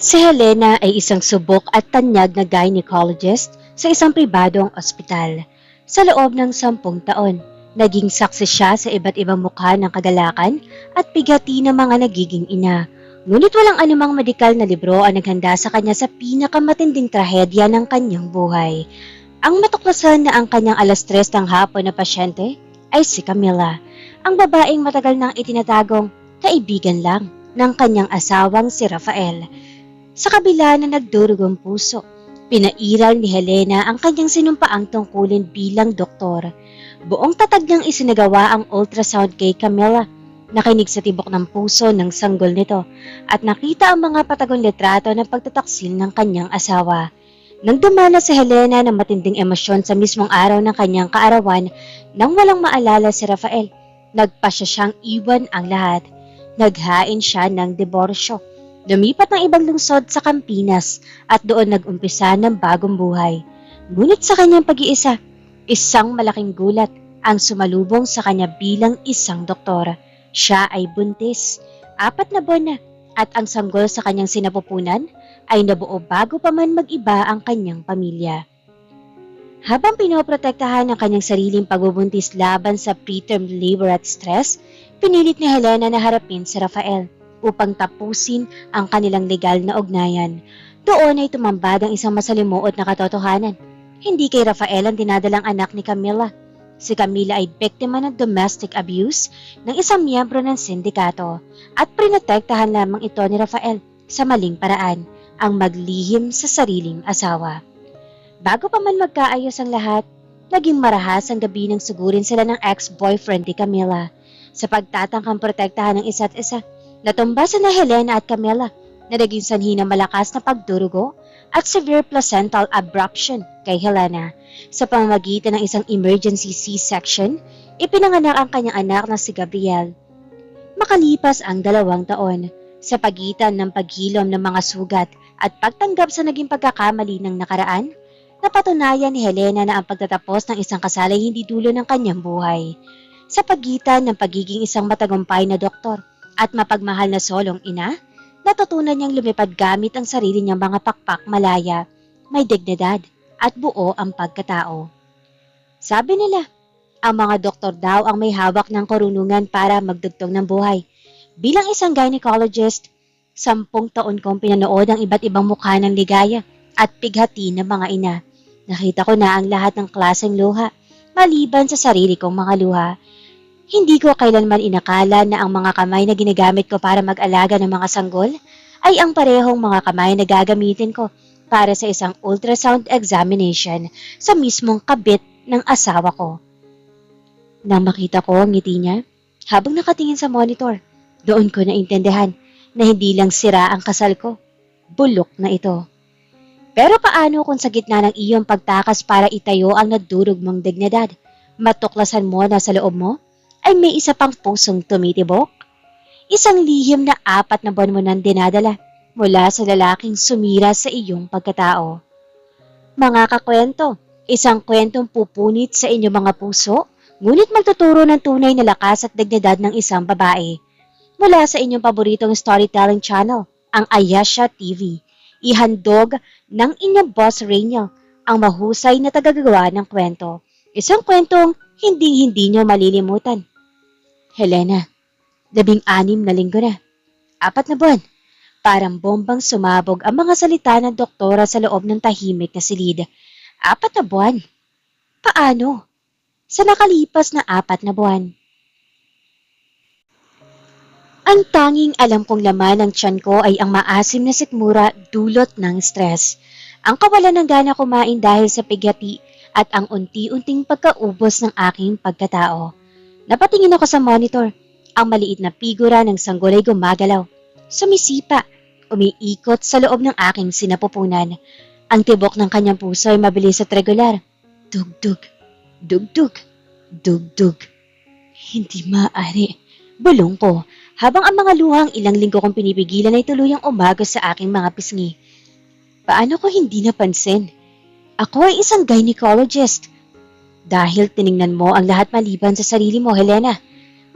Si Helena ay isang subok at tanyag na gynecologist sa isang pribadong ospital. Sa loob ng 10 taon, naging saksi siya sa iba't ibang mukha ng kagalakan at bigati ng mga nagiging ina. Ngunit walang anumang medikal na libro ang naghanda sa kanya sa pinakamatinding trahedya ng kanyang buhay. Ang matuklasan na ang kanyang 3:00 ng hapon na pasyente ay si Camilla, ang babaeng matagal nang itinatagong kaibigan lang ng kanyang asawang si Rafael. Sa kabila na nagdurugong puso, pinairal ni Helena ang kanyang sinumpaang tungkulin bilang doktor. Buong tatag niyang isinagawa ang ultrasound kay Camilla. Nakinig sa tibok ng puso ng sanggol nito at nakita ang mga patagong litrato ng pagtataksil ng kanyang asawa. Nang dumana si Helena ng matinding emosyon sa mismong araw ng kanyang kaarawan, nang walang maalala si Rafael, nagpasya siyang iwan ang lahat. Naghain siya ng diborsyo. Lumipat ng ibang lungsod sa Campinas at doon nag-umpisa ng bagong buhay. Ngunit sa kanyang pag-iisa, isang malaking gulat ang sumalubong sa kanya bilang isang doktor. Siya ay buntis, 4 na buwan na, at ang sanggol sa kanyang sinapupunan ay nabuo bago pa man mag-iba ang kanyang pamilya. Habang pinoprotektahan ang kanyang sariling pagbubuntis laban sa preterm labor at stress, pinilit ni Helena na harapin si Rafael upang tapusin ang kanilang legal na ugnayan. Doon ay tumambad ang isang masalimuot na katotohanan. Hindi kay Rafael ang dinadalang anak ni Camilla. Si Camilla ay biktima ng domestic abuse ng isang miyembro ng sindikato at prinotektahan lamang ito ni Rafael sa maling paraan, ang maglihim sa sariling asawa. Bago pa man magkaayos ang lahat, naging marahas ang gabi nang sugurin sila ng ex-boyfriend ni Camilla. Sa pagtatangkang protektahan ng isa't isa, natumbasan na Helena at Camilla na naging sanhi ng malakas na pagdurugo at severe placental abruption kay Helena. Sa pamamagitan ng isang emergency C-section, ipinanganak ang kanyang anak na si Gabriel. Makalipas ang 2 taon, sa pagitan ng paghilom ng mga sugat at pagtanggap sa naging pagkakamali ng nakaraan, napatunayan ni Helena na ang pagtatapos ng isang kasal ay hindi dulo ng kanyang buhay. Sa pagitan ng pagiging isang matagumpay na doktor at mapagmahal na solong ina, natutunan niyang lumipad gamit ang sarili niyang mga pakpak malaya, may dignidad at buo ang pagkatao. Sabi nila, ang mga doktor daw ang may hawak ng karunungan para magdugtong ng buhay. Bilang isang gynecologist, 10 taon kong pinanood ang iba't ibang mukha ng ligaya at pighati ng mga ina. Nakita ko na ang lahat ng klaseng luha, maliban sa sarili kong mga luha. Hindi ko kailanman inakala na ang mga kamay na ginagamit ko para mag-alaga ng mga sanggol ay ang parehong mga kamay na gagamitin ko para sa isang ultrasound examination sa mismong kabit ng asawa ko. Nang makita ko ang ngiti niya, habang nakatingin sa monitor, doon ko naintindihan na hindi lang sira ang kasal ko, bulok na ito. Pero paano kung sa gitna ng iyong pagtakas para itayo ang nadurog mong dignidad, matuklasan mo na sa loob mo ay may isa pang pusong tumitibok? Isang lihim na 4 na buwan mo nang dinadala mula sa lalaking sumira sa iyong pagkatao. Mga kakwento, isang kwentong pupunit sa inyong mga puso, ngunit magtuturo ng tunay na lakas at dignidad ng isang babae. Mula sa inyong paboritong storytelling channel, ang Ayesha TV. Ihandog ng inyong boss Rainiel, ang mahusay na tagagawa ng kwento. Isang kwentong hindi nyo malilimutan. Helena, 16 na linggo na, 4 na buwan. Parang bombang sumabog ang mga salita ng doktora sa loob ng tahimik na silid. 4 na buwan? Paano? Sa nakalipas na 4 na buwan. Ang tanging alam kong laman ng tiyan ko ay ang maasim na sikmura dulot ng stress. Ang kawalan ng gana kumain dahil sa pighati at ang unti-unting pagkaubos ng aking pagkatao. Napatingin ako sa monitor. Ang maliit na figura ng sanggol ay gumagalaw. Sumisipa, umiikot sa loob ng aking sinapupunan. Ang tibok ng kanyang puso ay mabilis at regular. Dugdug, dugdug, dugdug. Hindi maaari. Bulong ko, habang ang mga luhang ilang linggo kong pinipigilan ay tuluyang umagos sa aking mga pisngi. Paano ko hindi napansin? Ako ay isang gynecologist. Dahil tiningnan mo ang lahat maliban sa sarili mo, Helena.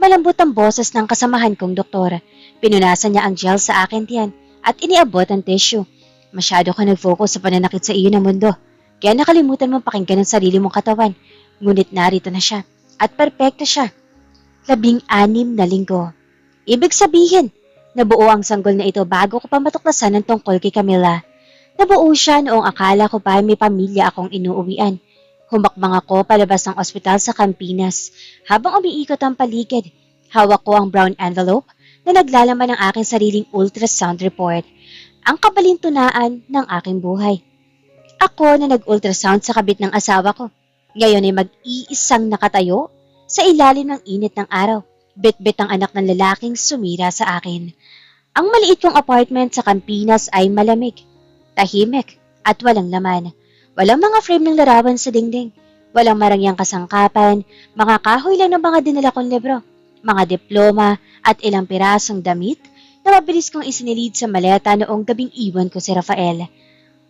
Malambot ang boses ng kasamahan kong doktor. Pinunasan niya ang gel sa akin tiyan at iniabot ang tissue. Masyado ka nag-focus sa pananakit sa iyo ng mundo, kaya nakalimutan mong pakinggan ang sarili mong katawan. Ngunit narito na siya, at perpekto siya. 16 na linggo. Ibig sabihin, nabuo ang sanggol na ito bago ko pa matuklasan ng tungkol kay Camila. Nabuo siya noong akala ko pa may pamilya akong inuuwian. Humakbang ako palabas ng ospital sa Campinas. Habang umiikot ang paligid, hawak ko ang brown envelope na naglalaman ng aking sariling ultrasound report. Ang kabalintunaan ng aking buhay. Ako na nag-ultrasound sa kabit ng asawa ko. Ngayon ay mag-iisang nakatayo sa ilalim ng init ng araw. Bit-bit ang anak ng lalaking sumira sa akin. Ang maliit kong apartment sa Campinas ay malamig, tahimik at walang laman. Walang mga frame ng larawan sa dingding. Walang marangyang kasangkapan, mga kahoy lang ng mga dinala kong libro, mga diploma at ilang pirasong damit na mabilis kong isinilid sa maleta noong gabing iwan ko si Rafael.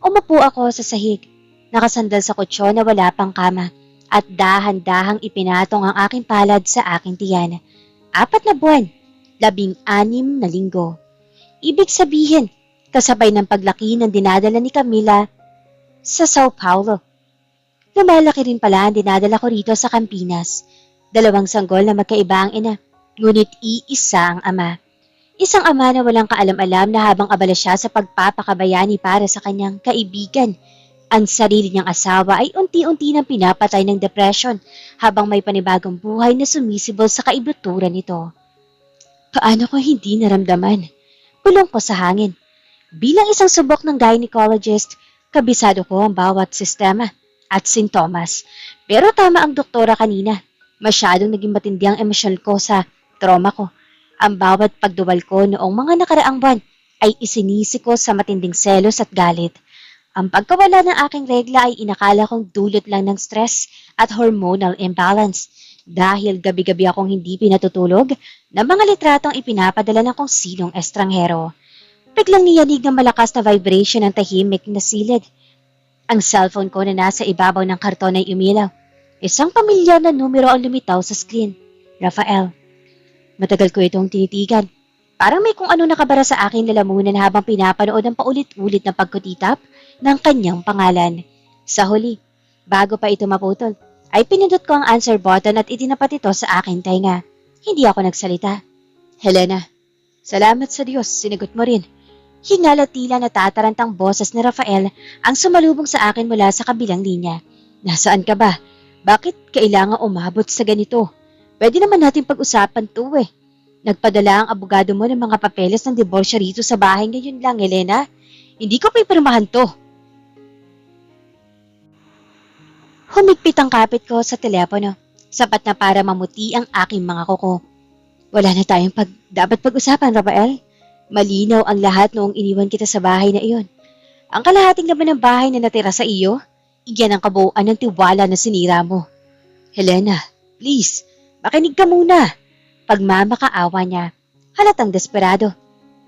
Umupo ako sa sahig, nakasandal sa kutsyon na wala pang kama at dahan-dahang ipinatong ang aking palad sa aking tiyan. 4 na buwan, 16 na linggo. Ibig sabihin, kasabay ng paglaki ng dinadala ni Camila sa Sao Paulo. Lumalaki rin pala ang dinadala ko rito sa Campinas. 2 sanggol na magkaiba ang ina, ngunit iisa ang ama. Isang ama na walang kaalam-alam na habang abala siya sa pagpapakabayani para sa kanyang kaibigan, ang sarili niyang asawa ay unti-unti nang pinapatay ng depression habang may panibagong buhay na sumisibol sa kaibuturan nito. Paano ko hindi naramdaman? Bulong ko sa hangin. Bilang isang subok ng gynecologist, kabisado ko ang bawat sistema at sintomas. Pero tama ang doktora kanina. Masyadong naging matindi ang emosyon ko sa trauma ko. Ang bawat pagduwal ko noong mga nakaraang buwan ay isinisi ko sa matinding selos at galit. Ang pagkawala ng aking regla ay inakala kong dulot lang ng stress at hormonal imbalance dahil gabi-gabi akong hindi pinatutulog ng mga litratong ipinapadala ng kung sinong estranghero. Biglang niyanig ng malakas na vibration ng tahimik na silid. Ang cellphone ko na nasa ibabaw ng karton ay umilaw. Isang pamilyar na numero ang lumitaw sa screen. Rafael. Matagal ko itong tinitigan. Parang may kung ano nakabara sa akin lalamunan habang pinapanood ang paulit-ulit na pagkutitap ng kanyang pangalan. Sa huli, bago pa ito maputol, ay pinindot ko ang answer button at itinapat ito sa aking tainga. Hindi ako nagsalita. Helena, salamat sa Diyos, sinagot mo rin. Hingal at tila natatarantang boses ni Rafael ang sumalubong sa akin mula sa kabilang linya. Nasaan ka ba? Bakit kailangan umabot sa ganito? Pwede naman natin pag-usapan to eh. Nagpadala ang abogado mo ng mga papeles ng diborsyo rito sa bahay ngayon lang, Helena. Hindi ko pipirmahan to. Humigpit ang kapit ko sa telepono. Sapat na para mamuti ang aking mga kuko. Wala na tayong dapat pag-usapan, Rafael. Malinaw ang lahat noong iniwan kita sa bahay na iyon. Ang kalahating laman ng bahay na natira sa iyo, iyan ang kabuuan ng tiwala na sinira mo. Helena, please, makinig ka muna. Pagmamakaawa niya, halatang desperado.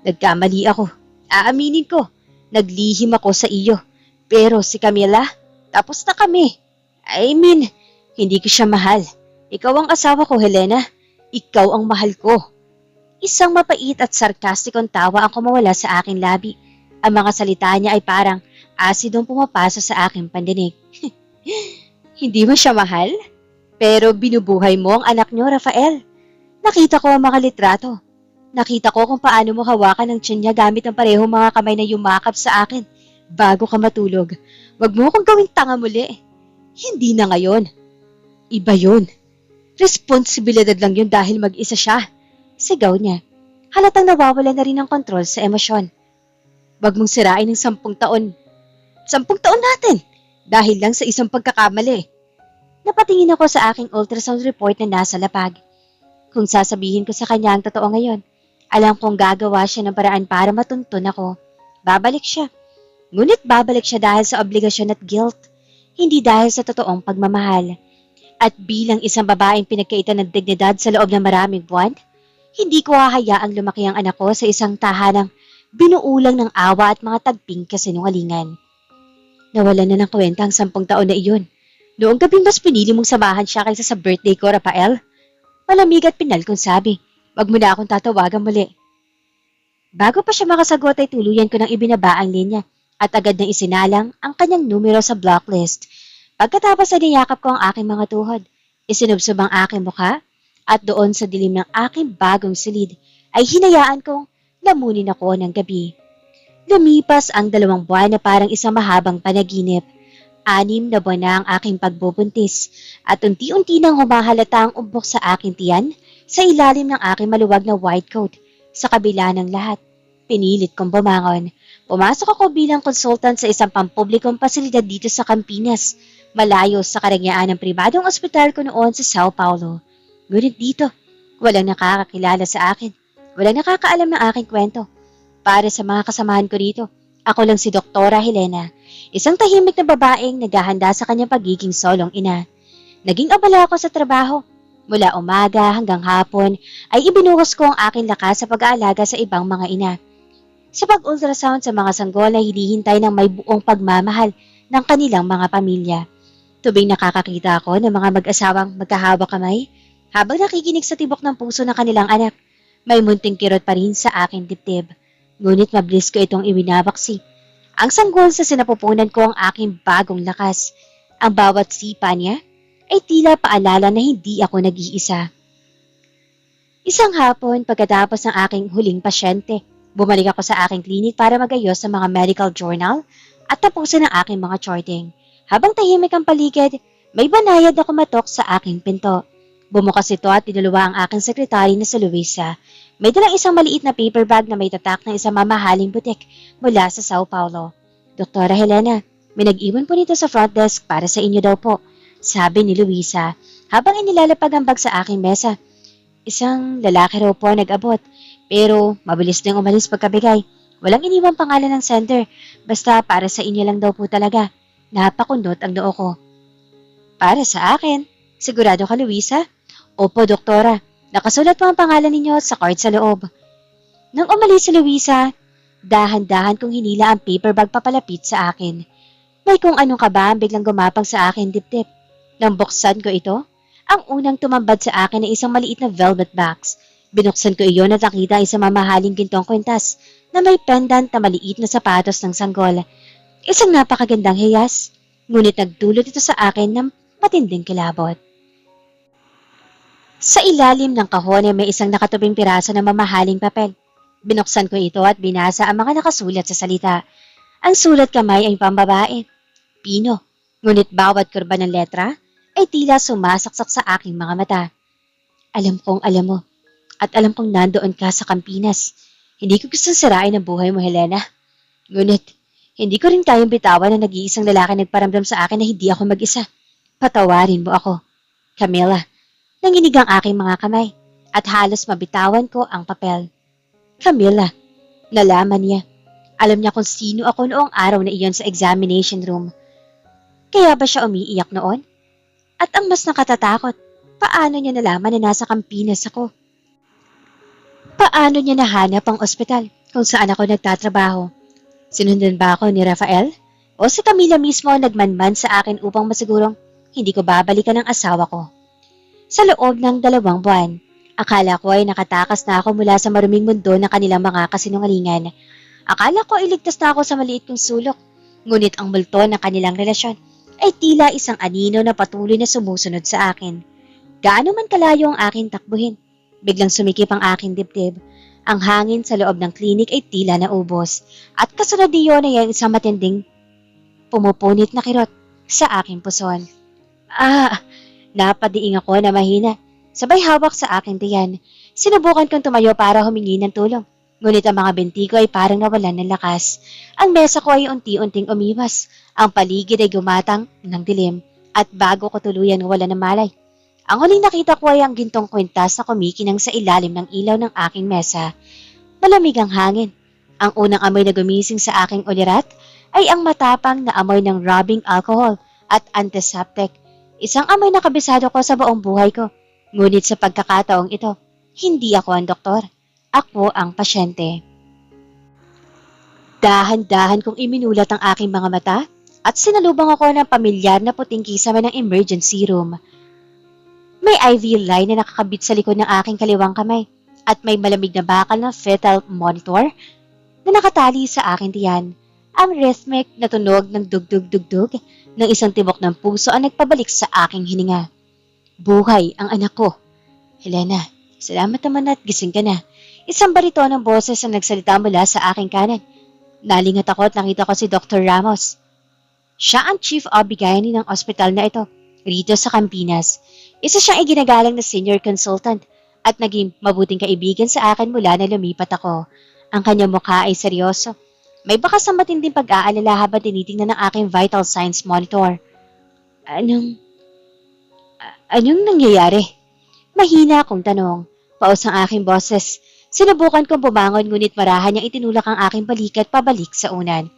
Nagkamali ako. Aaminin ko, naglihim ako sa iyo. Pero si Camila, tapos na kami. I mean, hindi ko siya mahal. Ikaw ang asawa ko, Helena. Ikaw ang mahal ko. Isang mapait at sarkastikong tawa ang kumawala sa aking labi. Ang mga salita niya ay parang asidong pumapasa sa aking pandinig. Hindi mo siya mahal? Pero binubuhay mo ang anak niyo, Rafael. Nakita ko ang mga litrato. Nakita ko kung paano mo hawakan ang tiyan niya gamit ang parehong mga kamay na yumakap sa akin bago ka matulog. Wag mo akong gawing tanga muli. Hindi na ngayon. Iba yun. Responsibilidad lang yun dahil mag-isa siya. Sigaw niya. Halatang nawawala na rin ang kontrol sa emosyon. Wag mong sirain ng 10 taon. 10 taon natin! Dahil lang sa isang pagkakamali. Napatingin ako sa aking ultrasound report na nasa lapag. Kung sasabihin ko sa kanya ang totoo ngayon, alam kong gagawa siya ng paraan para matuntun ako. Babalik siya. Ngunit babalik siya dahil sa obligasyon at guilt, hindi dahil sa totoong pagmamahal. At bilang isang babaeng pinagkaitan ng dignidad sa loob ng maraming buwan, hindi ko hahayaang lumaki ang anak ko sa isang tahanang binuulang ng awa at mga tagping kasinungalingan. Nawalan na ng kwenta ang 10 taon na iyon. Noong gabing mas pinili mong samahan siya kaysa sa birthday ko, Rafael. Malamig at pinal kong sabi, wag mo na akong tatawagan muli. Bago pa siya makasagot ay tuluyan ko ng ibinaba ang linya at agad nang isinalang ang kanyang numero sa blacklist. Pagkatapos ay niyakap ko ang aking mga tuhod, isinubsob ang aking mukha at doon sa dilim ng aking bagong silid ay hinayaan kong lamunin ako ng gabi. Lumipas ang 2 buwan na parang isang mahabang panaginip. 6 na buwan na ang aking pagbubuntis at unti-unti nang humahalata ang umbok sa aking tiyan sa ilalim ng aking maluwag na white coat. Sa kabila ng lahat, pinilit kong bumangon. Pumasok ako bilang consultant sa isang pampublikong pasilidad dito sa Campinas, malayo sa karangyaan ng pribadong ospital ko noon sa Sao Paulo. Ngunit dito, walang nakakakilala sa akin. Walang nakakaalam ng aking kwento. Para sa mga kasamahan ko dito, ako lang si Doktora Helena, isang tahimik na babaeng naghahanda sa kanyang pagiging solong ina. Naging abala ako sa trabaho. Mula umaga hanggang hapon ay ibinuhos ko ang aking lakas sa pag-aalaga sa ibang mga ina. Sa pag-ultrasound sa mga sanggol na hinihintay ng may buong pagmamahal ng kanilang mga pamilya. Tubing nakakakita ako ng mga mag-asawang magkahawak kamay habang nakikinig sa tibok ng puso ng kanilang anak. May munting kirot pa rin sa aking dibdib. Ngunit mabilis ko itong iwinabaksi. Ang sanggol sa sinapupunan ko ang aking bagong lakas. Ang bawat sipa niya ay tila paalala na hindi ako nag-iisa. Isang hapon pagkatapos ng aking huling pasyente, bumalik ako sa aking klinik para magayos sa mga medical journal at tapusin ang aking mga charting. Habang tahimik ang paligid, may banayad na kumatok sa aking pinto. Bumukas ito at tinuluwa ang aking sekretary na si Luisa. May dalang isang maliit na paper bag na may tatak ng isang mamahaling butik mula sa Sao Paulo. Doktora Helena, may nag-iwan po nito sa front desk para sa inyo daw po, sabi ni Luisa habang inilalapag ang bag sa aking mesa. Isang lalaki raw po nag-abot, pero mabilis nang umalis pagkabigay. Walang iniwang pangalan ng sender, basta para sa inyo lang daw po talaga. Napakundot ang noo ko. Para sa akin? Sigurado ka, Luisa? Opo, doktora. Nakasulat po ang pangalan ninyo sa card sa loob. Nang umalis si Luisa, dahan-dahan kong hinila ang paper bag papalapit sa akin. May kung anong kaba ang biglang gumapang sa akin dibdib. Nang buksan ko ito, ang unang tumambad sa akin ay isang maliit na velvet box. Binuksan ko iyon at nakita isang mamahaling gintong kwintas na may pendant na maliit na sapatos ng sanggol. Isang napakagandang hiyas, ngunit nagdulot ito sa akin ng matinding kilabot. Sa ilalim ng kahon ay may isang nakatubing piraso ng mamahaling papel. Binuksan ko ito at binasa ang mga nakasulat sa salita. Ang sulat kamay ay pambabae, Pino, ngunit bawat kurba ng letra ay tila sumasaksak sa aking mga mata. Alam kong alam mo, at alam kong nandoon ka sa Campinas. Hindi ko gustong sirain ang buhay mo, Helena. Ngunit, hindi ko rin kayang bitawan na nag-iisang lalaki nagparamdam sa akin na hindi ako mag-isa. Patawarin mo ako. Camilla, nanginig ang aking mga kamay at halos mabitawan ko ang papel. Camilla, nalaman niya. Alam niya kung sino ako noong araw na iyon sa examination room. Kaya ba siya umiiyak noon? At ang mas nakatatakot, paano niya nalaman na nasa Campinas ako? Paano niya nahanap ang ospital kung saan ako nagtatrabaho? Sinundan ba ako ni Rafael? O si Camila mismo nagmanman sa akin upang masigurong hindi ko babalikan ang asawa ko? Sa loob ng 2 buwan, akala ko ay nakatakas na ako mula sa maruming mundo ng kanilang mga kasinungalingan. Akala ko iligtas na ako sa maliit kong sulok, ngunit ang multo ng kanilang relasyon ay tila isang anino na patuloy na sumusunod sa akin. Gaano man kalayo ang aking takbuhin, biglang sumikip ang aking dibdib. Ang hangin sa loob ng klinik ay tila naubos, at kasunod niyon ay isang matinding pumupunit na kirot sa aking puson. Napadiing ako na mahina. Sabay hawak sa aking tiyan. Sinubukan kong tumayo para humingi ng tulong. Ngunit ang mga binti ko ay parang nawalan ng lakas. Ang mesa ko ay unti-unting umiwas. Ang paligid ay gumatang ng dilim. At bago ko tuluyan wala ng malay, ang huling nakita ko ay ang gintong kwintas na kumikinang sa ilalim ng ilaw ng aking mesa. Malamig ang hangin. Ang unang amoy na gumising sa aking ulirat ay ang matapang na amoy ng rubbing alcohol at antiseptic. Isang amoy na kabisado ko sa buong buhay ko. Ngunit sa pagkakataong ito, hindi ako ang doktor. Ako ang pasyente. Dahan-dahan kong iminulat ang aking mga mata at sinalubong ako ng pamilyar na puting kisame ng emergency room. May IV line na nakakabit sa likod ng aking kaliwang kamay at may malamig na bakal na fetal monitor na nakatali sa aking tiyan. Ang rhythmic na tunog ng dugdug-dugdug ng isang tibok ng puso ang nagpabalik sa aking hininga. Buhay ang anak ko. Helena, salamat naman at gising ka na. Isang barito ng boses ang nagsalita mula sa aking kanan. Nalingat ako at nakita ko si Dr. Ramos. Siya ang chief obigayani ng ospital na ito, rito sa Campinas. Isa siyang iginagalang na senior consultant at naging mabuting kaibigan sa akin mula na lumipat ako. Ang kanyang mukha ay seryoso. May bakas ang matinding pag-aalala habang tinitingnan ng aking vital signs monitor. Anong nangyayari? Mahina akong tanong. Paus ang aking boses. Sinubukan kong bumangon ngunit marahan niyang itinulak ang aking balikat pabalik sa unan.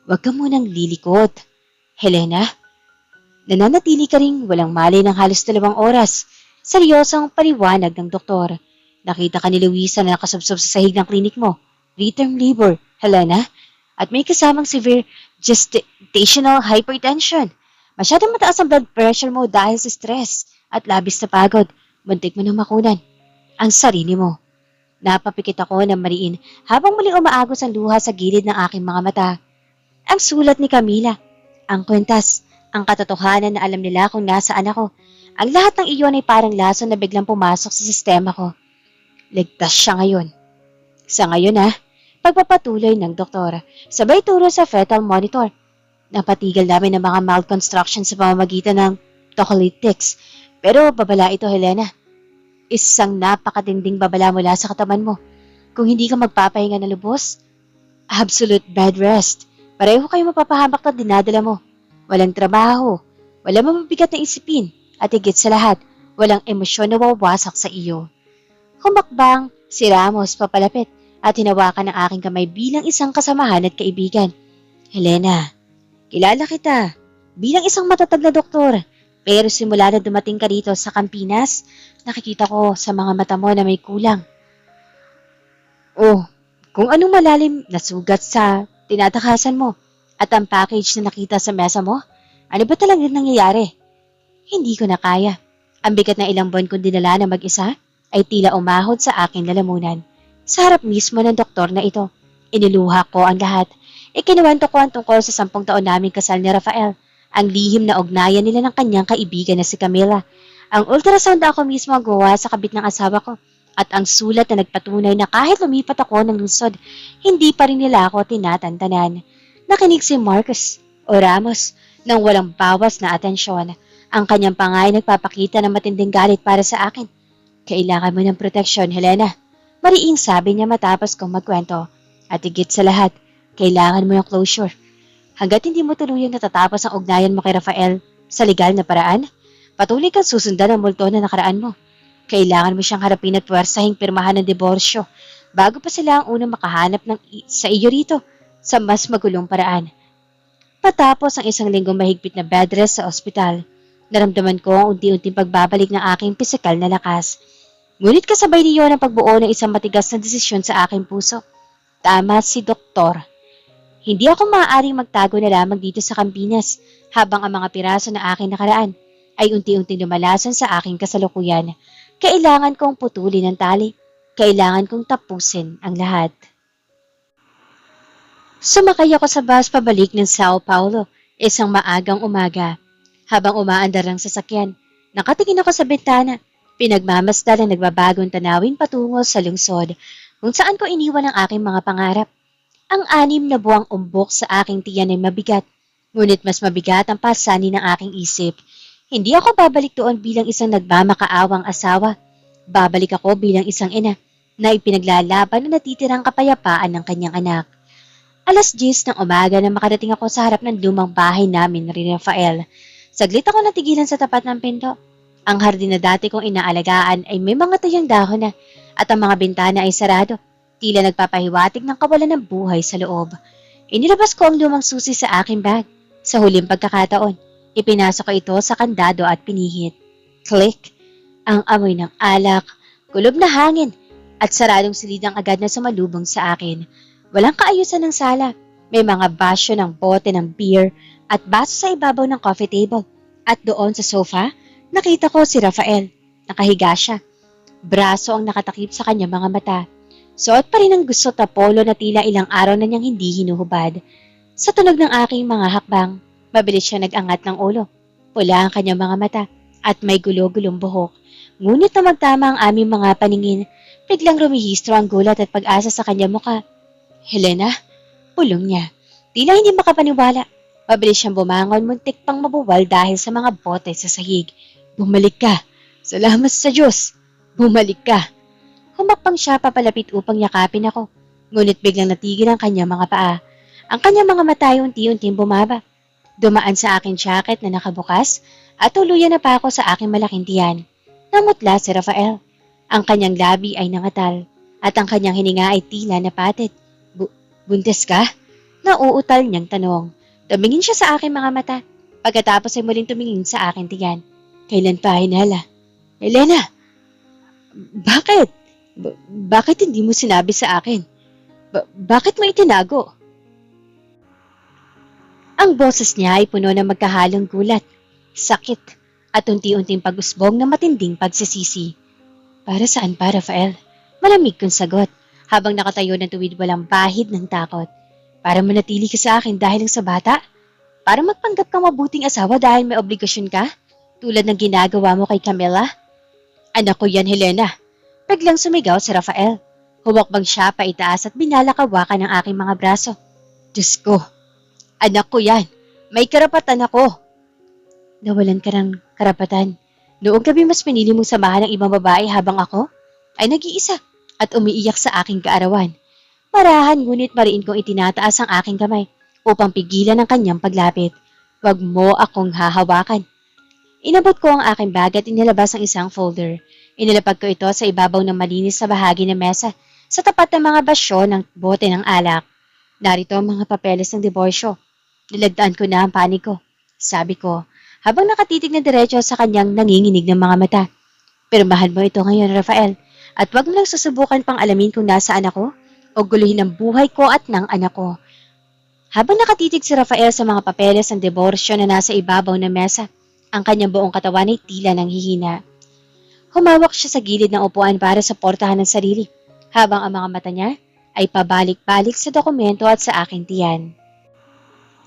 Huwag ka munang lilikot. Helena? Nananatili ka ring walang malay ng halos 2 oras. Seryosong paliwanag ng doktor. Nakita ka ni Luisa na nakasubsob sa sahig ng klinik mo. Preterm labor, Helena. At may kasamang severe gestational hypertension. Masyadong mataas ang blood pressure mo dahil sa stress at labis na pagod. Muntik mo nang makunan ang sarili mo. Napapikit ako ng mariin habang muling umaagos ang luha sa gilid ng aking mga mata. Ang sulat ni Camila, ang kwentas, ang katotohanan na alam nila kung nasaan ako. Ang lahat ng iyon ay parang lason na biglang pumasok sa sistema ko. Ligtas siya ngayon. Sa ngayon pagpapatuloy ng doktor, sabay turo sa fetal monitor. Napatigil namin ng mga mild construction sa pamamagitan ng tocolytics. Pero babala ito, Helena. Isang napakatinding babala mula sa katawan mo. Kung hindi ka magpapahinga na lubos, absolute bed rest. Pareho kayo mapapahamak na dinadala mo. Walang trabaho, walang mabibigat na isipin, at higit sa lahat, walang emosyon na wawasak sa iyo. Humakbang si Ramos papalapit at hinawakan ng aking kamay bilang isang kasamahan at kaibigan. Helena, kilala kita bilang isang matatag na doktor. Pero simula na dumating ka dito sa Campinas, nakikita ko sa mga mata mo na may kulang. Oh, kung anong malalim na sugat sa tinatakasan mo at ang package na nakita sa mesa mo, ano ba talagang nangyayari? Hindi ko na kaya. Ang bigat na ilang buwan kong dinala na mag-isa ay tila umahod sa aking lalamunan. Sa harap mismo ng doktor na ito, iniluha ko ang lahat. Ikinuwento ko ang tungkol sa 10 taon naming kasal ni Rafael, ang lihim na ugnayan nila ng kanyang kaibigan na si Camila. Ang ultrasound na ako mismo ang gawa sa kabit ng asawa ko at ang sulat na nagpatunay na kahit lumipat ako ng lungsod, hindi pa rin nila ako tinatantanan. Nakinig si Marcos o Ramos nang walang bawas na atensyon. Ang kanyang pangay nagpapakita ng matinding galit para sa akin. Kailangan mo ng proteksyon, Helena. Mariing sabi niya matapos kong magkwento. At higit sa lahat, kailangan mo ng closure. Hanggat hindi mo tuluyang natatapos ang ugnayan mo kay Rafael sa legal na paraan, patuloy kang susundan ang multo na nakaraan mo. Kailangan mo siyang harapin at puwersahing pirmahan ng diborsyo bago pa sila ang unang makahanap sa iyo rito sa mas magulong paraan. Patapos ang 1 linggong mahigpit na bed rest sa ospital, naramdaman ko ang unti-unting pagbabalik ng aking pisikal na lakas. Ngunit kasabay niyon ang pagbuo ng isang matigas na desisyon sa aking puso. Tama si Doktor. Hindi ako maaaring magtago na lamang dito sa Campinas habang ang mga piraso na aking nakaraan ay unti-unting lumalasan sa aking kasalukuyan. Kailangan kong putulin ang tali. Kailangan kong tapusin ang lahat. Sumakay ako sa bus pabalik ng Sao Paulo, isang maagang umaga. Habang umaandar ang sasakyan, nakatingin ako sa bintana. Pinagmamasdan ang nagbabagong tanawin patungo sa lungsod, kung saan ko iniwan ang aking mga pangarap. Ang 6 na buwang umbok sa aking tiyan ay mabigat, ngunit mas mabigat ang pasanin ng aking isip. Hindi ako babalik doon bilang isang nagmamakaawang asawa. Babalik ako bilang isang ina na ipinaglalaban na natitirang kapayapaan ng kanyang anak. 10:00 ng umaga na makarating ako sa harap ng lumang bahay namin ni Rafael. Saglit ako natigilan sa tapat ng pinto. Ang hardin na dati kong inaalagaan ay may mga tuyang dahon na at ang mga bintana ay sarado. Tila nagpapahiwatig ng kawalan ng buhay sa loob. Inilabas ko ang lumang susi sa aking bag. Sa huling pagkakataon, ipinasok ko ito sa kandado at pinihit. Click! Ang amoy ng alak, kulob na hangin, at saradong silidang agad na sumalubong sa akin. Walang kaayusan ng sala. May mga basyo ng bote ng beer at baso sa ibabaw ng coffee table. At doon sa sofa, nakita ko si Rafael. Nakahiga siya. Braso ang nakatakip sa kanyang mga mata. Suot pa rin ang gusot na polo na tila ilang araw na niyang hindi hinuhubad. Sa tunog ng aking mga hakbang, mabilis siya nag-angat ng ulo. Pula ang kanyang mga mata at may gulo-gulong buhok. Ngunit na magtama ang aming mga paningin, biglang rumihistro ang gulat at pag-asa sa kanyang muka. Helena, pulong niya. Tila hindi makapaniwala. Mabilis siyang bumangon, muntik pang mabuwal dahil sa mga bote sa sahig. Bumalik ka. Salamat sa Diyos. Bumalik ka. Humakbang siya papalapit upang yakapin ako. Ngunit biglang natigil ang kanyang mga paa. Ang kanyang mga mata ay unti-unting bumaba. Dumaan sa aking jacket na nakabukas at tuluyan na pa ako sa aking malaking tiyan. Namutla si Rafael. Ang kanyang labi ay nangatal at ang kanyang hininga ay tila napatit. Buntis ka? Nauutal niyang tanong. Tumingin siya sa aking mga mata. Pagkatapos ay muling tumingin sa aking tiyan. Kailan pa hinala? Elena, bakit? Bakit hindi mo sinabi sa akin? Bakit mo itinago? Ang boses niya ay puno ng magkahalong gulat, sakit, at unti-unting pag-usbong na matinding pagsisisi. Para saan pa, Rafael? Malamig kong sagot, habang nakatayo ng tuwid walang bahid ng takot. Para manatili ka sa akin dahil lang sa bata? Para magpanggap kang mabuting asawa dahil may obligasyon ka? Tulad ng ginagawa mo kay Camila? Anak ko yan, Helena. Biglang sumigaw si Rafael. Humakbang siya pa itaas at binalakawakan ng aking mga braso. Diyos ko, anak ko yan. May karapatan ako. Nawalan ka ng karapatan. Noong gabi mas pinili mong samahan ng ibang babae habang ako ay nag-iisa at umiiyak sa aking kaarawan. Marahan ngunit mariin kong itinataas ang aking kamay upang pigilan ang kanyang paglapit. Huwag mo akong hahawakan. Inabot ko ang aking bag at inilabas ang isang folder. Inilapag ko ito sa ibabaw ng malinis na bahagi ng mesa sa tapat ng mga basyo ng bote ng alak. Narito ang mga papeles ng diborsyo. Nilagdaan ko na ang panig ko. Sabi ko, habang nakatitig na diretso sa kanyang nanginginig ng mga mata. Pirmahan mo ito ngayon, Rafael, at wag mo lang susubukan pang alamin kung nasaan ako o guluhin ang buhay ko at ng anak ko. Habang nakatitig si Rafael sa mga papeles ng diborsyo na nasa ibabaw ng mesa, ang kanyang buong katawan ay tila nang hihina. Humawak siya sa gilid ng upuan para suportahan ng sarili, habang ang mga mata niya ay pabalik-balik sa dokumento at sa aking tiyan.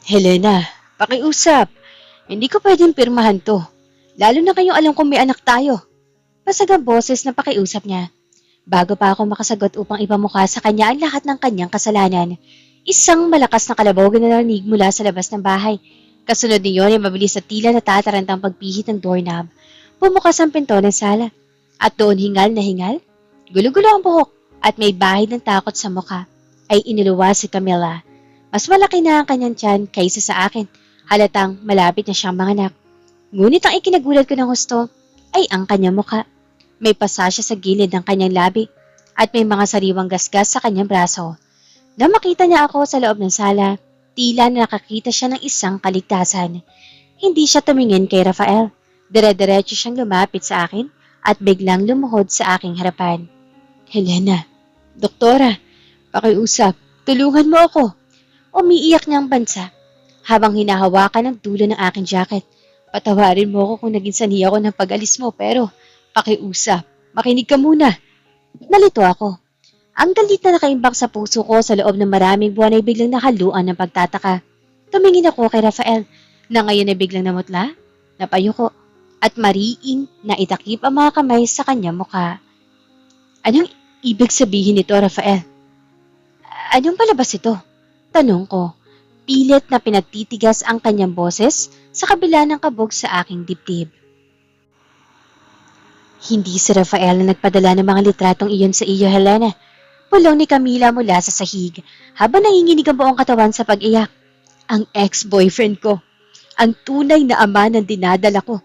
Helena, pakiusap. Hindi ko pwedeng pirmahan to. Lalo na kayong alam kong may anak tayo. Masagang boses na pakiusap niya. Bago pa ako makasagot upang ipamukha sa kanya ang lahat ng kanyang kasalanan, isang malakas na kalabaw na narinig mula sa labas ng bahay. Kasunod niyon ay mabilis na tila natatarantang pagpihit ng doorknob. Bumukas ang pinto ng sala. At doon hingal na hingal, gulo-gulo ang buhok at may bahid ng takot sa mukha, ay iniluwas si Camila. Mas malaki na ang kanyang tiyan kaysa sa akin. Halatang malapit na siyang manganak. Ngunit ang ikinagulat ko ng husto ay ang kanyang mukha. May pasa siya sa gilid ng kanyang labi at may mga sariwang gasgas sa kanyang braso. Nang makita niya ako sa loob ng sala, tila nakakita siya ng isang kaligtasan. Hindi siya tumingin kay Rafael. Dire-diretso siyang lumapit sa akin at biglang lumuhod sa aking harapan. Helena, doktora, pakiusap, tulungan mo ako. Umiiyak niyang bansa habang hinahawakan ang dulo ng aking jacket. Patawarin mo ako kung naging sanhi ako ng pag-alis mo pero pakiusap, makinig ka muna. Nalito ako. Ang galit na nakaimbak sa puso ko sa loob ng maraming buwan ay biglang nakaluan ng pagtataka. Tumingin ako kay Rafael na ngayon ay biglang namutla, napayuko at mariing na itakip ang mga kamay sa kanyang mukha. Anong ibig sabihin nito, Rafael? Anong palabas ito? Tanong ko. Pilit na pinagtitigas ang kanyang boses sa kabila ng kabog sa aking dibdib. Hindi si Rafael na nagpadala ng mga litratong iyon sa iyo, Helena. Pulong ni Camila mula sa sahig habang nanginginig ang buong katawan sa pag-iyak. Ang ex-boyfriend ko. Ang tunay na ama ng dinadala ko.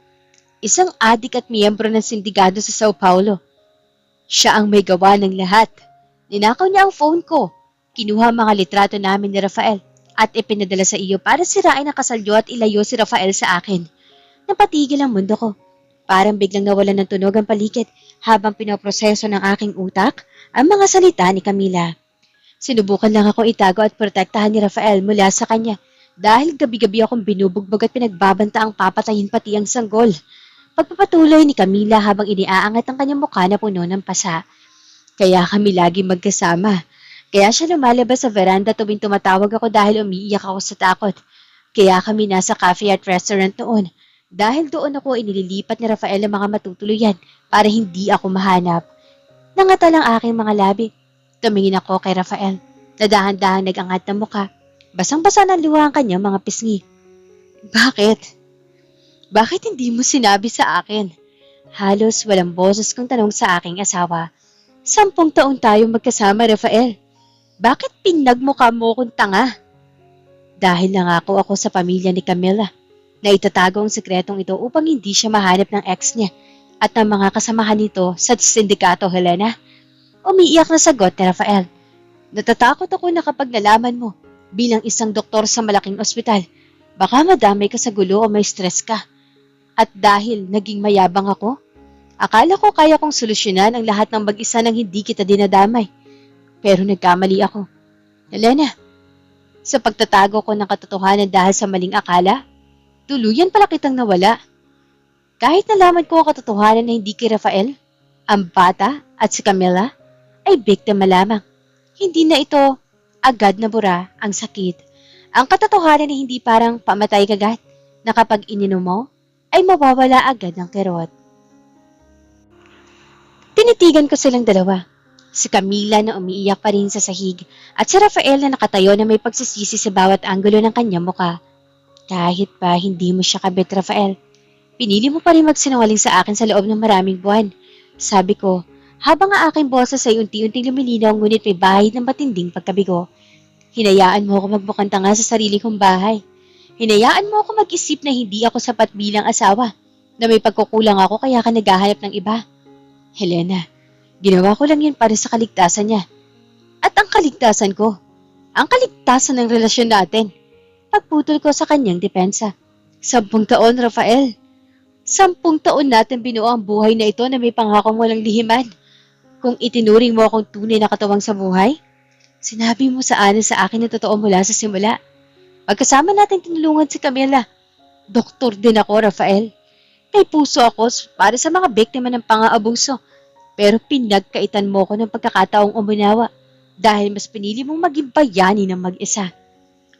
Isang adik at miyembro ng sindikado sa Sao Paulo. Siya ang may gawa ng lahat. Ninakaw niya ang phone ko. Kinuha mga litrato namin ni Rafael at ipinadala sa iyo para sirain ang kasalyo at ilayo si Rafael sa akin. Napatigil ang mundo ko. Parang biglang nawalan ng tunog ang paligid habang pinoproseso ng aking utak ang mga salita ni Camila. Sinubukan lang ako itago at protektahan ni Rafael mula sa kanya dahil gabi-gabi akong binubugbog at pinagbabanta ang papatayin pati ang sanggol. Pagpapatuloy ni Camila habang iniaangat ang kanyang mukha na puno ng pasa. Kaya kami lagi magkasama. Kaya siya lumalabas sa veranda tuwing tumatawag ako dahil umiiyak ako sa takot. Kaya kami nasa cafe at restaurant noon. Dahil doon ako inililipat ni Rafael ang mga matutuluyan para hindi ako mahanap. Nangatal ang aking mga labi. Tumingin ako kay Rafael. Nadahan-dahan nag-angat ng muka. Basang-basa ng luha ang kanyang mga pisngi. Bakit? Bakit hindi mo sinabi sa akin? Halos walang boses kong tanong sa aking asawa. 10 taon tayong magkasama, Rafael. Bakit pinagmukha mo kong tanga? Dahil nangako ako sa pamilya ni Camila na itatago ang sekretong ito upang hindi siya mahanap ng ex niya at ng mga kasamahan nito sa sindikato, Helena. Umiiyak na sagot ni Rafael. Natatakot ako na kapag nalaman mo bilang isang doktor sa malaking ospital, baka madamay ka sa gulo o may stress ka. At dahil naging mayabang ako, akala ko kaya kong solusyonan ang lahat ng mag-isa nang hindi kita dinadamay. Pero nagkamali ako. Helena, sa pagtatago ko ng katotohanan dahil sa maling akala, tuluyan pala kitang nawala. Kahit nalaman ko ang katotohanan na hindi kay Rafael, ang bata at si Camila ay biktima lamang. Hindi na ito agad na bura ang sakit. Ang katotohanan na hindi parang pamatay kagat na kapag ininom mo, ay mawawala agad ng kirot. Tinitigan ko silang dalawa. Si Camila na umiiyak pa rin sa sahig at si Rafael na nakatayo na may pagsisisi sa bawat anggulo ng kanyang muka. Kahit pa hindi mo siya kabit, Rafael, pinili mo pa rin magsinungaling sa akin sa loob ng maraming buwan. Sabi ko, habang ang aking boses ay unti-unting lumilinaw ngunit may bahid ng matinding pagkabigo. Hinayaan mo ako magbukang tanga sa sarili kong bahay. Hinayaan mo ako mag-isip na hindi ako sapat bilang asawa, na may pagkukulang ako kaya ka naghahanap ng iba. Helena, ginawa ko lang yan para sa kaligtasan niya. At ang kaligtasan ko, ang kaligtasan ng relasyon natin. Pagputol ko sa kanyang depensa. 10 taon, Rafael. 10 taon natin binuo ang buhay na ito na may pangakong walang lihiman. Kung itinuring mo akong tunay na katawang sa buhay, sinabi mo sa akin na totoo mula sa simula. Magkasama natin tinulungan si Camila. Doktor din ako, Rafael. May puso ako para sa mga biktima ng pang-aabuso. Pero pinagkaitan mo ko ng pagkakataong umunawa dahil mas pinili mong maging bayani ng mag-isa.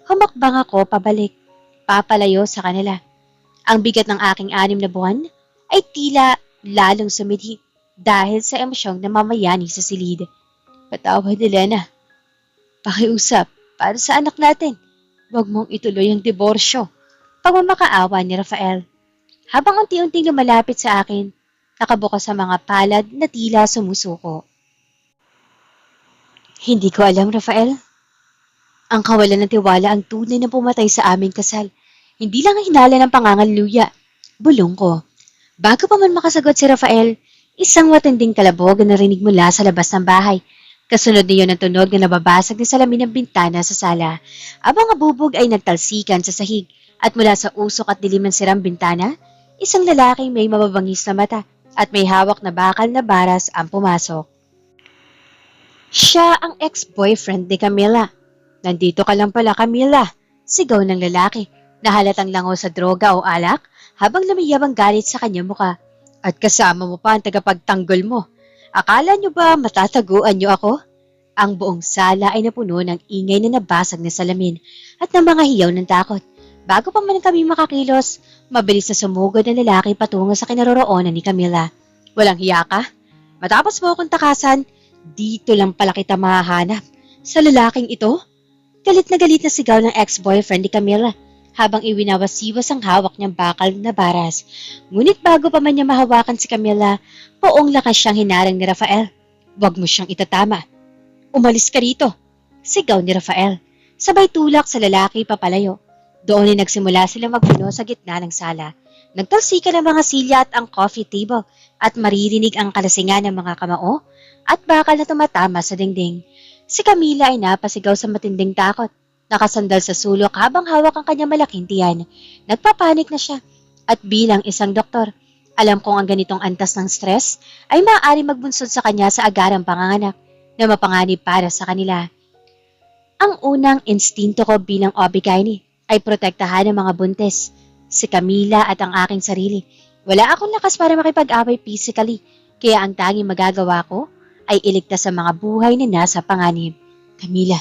Humakbang ako pabalik, papalayo sa kanila. Ang bigat ng aking 6 na buwan ay tila lalong sumidhi dahil sa emosyong namamayani sa silid. Patawad, Helena. Pakiusap para sa anak natin. Huwag mong ituloy ang diborsyo. Pagmamakaawa ni Rafael. Habang unti-unting lumalapit sa akin, nakabukas sa mga palad na tila sumusuko. Hindi ko alam, Rafael. Ang kawalan ng tiwala ang tunay na pumatay sa aming kasal. Hindi lang ang hinala ng pangangaluya. Bulong ko. Bago pa man makasagot si Rafael, isang matinding kalabog na narinig mula sa labas ng bahay. Kasunod niyon ang tunog na nababasag ng salamin ng bintana sa sala. Abang abubog ay nagtalsikan sa sahig at mula sa usok at dilim ng sirang bintana, isang lalaking may mababangis na mata at may hawak na bakal na baras ang pumasok. Siya ang ex-boyfriend ni Camila. Nandito ka lang pala, Camila. Sigaw ng lalaki na halatang lango sa droga o alak habang lumiyab ang galit sa kanyang muka. At kasama mo pa ang tagapagtanggol mo. Akala niyo ba matataguan niyo ako? Ang buong sala ay napuno ng ingay na nabasag na salamin at ng mga hiyaw ng takot. Bago pa man kami makakilos, mabilis na sumugod ang lalaki patungo sa kinaroroonan ni Camila. Walang hiya ka? Matapos mo akong takasan, dito lang pala kita mahahanap. Sa lalaking ito? Galit na sigaw ng ex-boyfriend ni Camila habang iwinawasiwas ang hawak niyang bakal na baras. Ngunit bago pa man niya mahawakan si Camila, poong lakas siyang hinarang ni Rafael. Huwag mo siyang itatama. Umalis ka rito, sigaw ni Rafael. Sabay tulak sa lalaki papalayo. Doon ay nagsimula sila magpuno sa gitna ng sala. Nagtalsikan ang mga silya at ang coffee table at maririnig ang kalasingan ng mga kamao at bakal na tumatama sa dingding. Si Camila ay napasigaw sa matinding takot. Nakasandal sa sulok habang hawak ang kanyang malaking tiyan. Nagpapanik na siya. At bilang isang doktor, alam kong ang ganitong antas ng stress ay maaari magbunsod sa kanya sa agarang panganganak na mapanganib para sa kanila. Ang unang instinto ko bilang OB-GYN ay protektahan ang mga buntis, si Camila at ang aking sarili. Wala akong lakas para makipag-away physically, kaya ang tanging magagawa ko ay iligtas sa mga buhay na nasa panganib. Camila,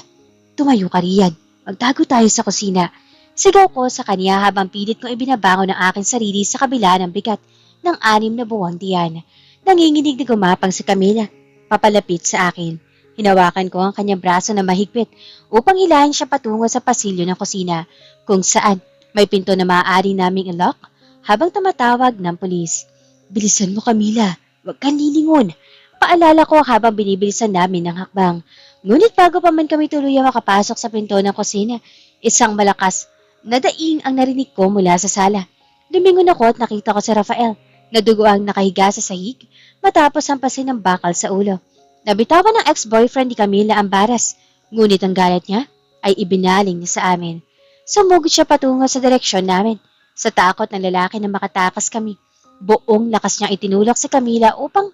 tumayo ka riyan. Magtago tayo sa kusina. Sigaw ko sa kanya habang pilit kong ibinabangon ang aking sarili sa kabila ng bigat ng 6 na buwang tiyan. Nanginginig na gumapang si Camila, papalapit sa akin. Hinawakan ko ang kanyang braso na mahigpit upang hilahin siya patungo sa pasilyo ng kusina kung saan may pinto na maaari naming i-lock habang tumatawag ng pulis. Bilisan mo, Camila. Huwag kang lilingon. Paalala ko habang binibilisan namin ng hakbang. Ngunit bago pa man kami tuluyang makapasok sa pinto ng kusina, isang malakas na daing ang narinig ko mula sa sala. Lumingon ako at nakita ko si Rafael na duguang nakahiga sa sahig matapos hampasin ng bakal sa ulo. Nabitawan ng ex-boyfriend ni Camila ang baras, ngunit ang galit niya ay ibinaling niya sa amin. Sumugod siya patungo sa direksyon namin. Sa takot ng lalaki na makatakas kami, buong lakas niyang itinulak si Camila upang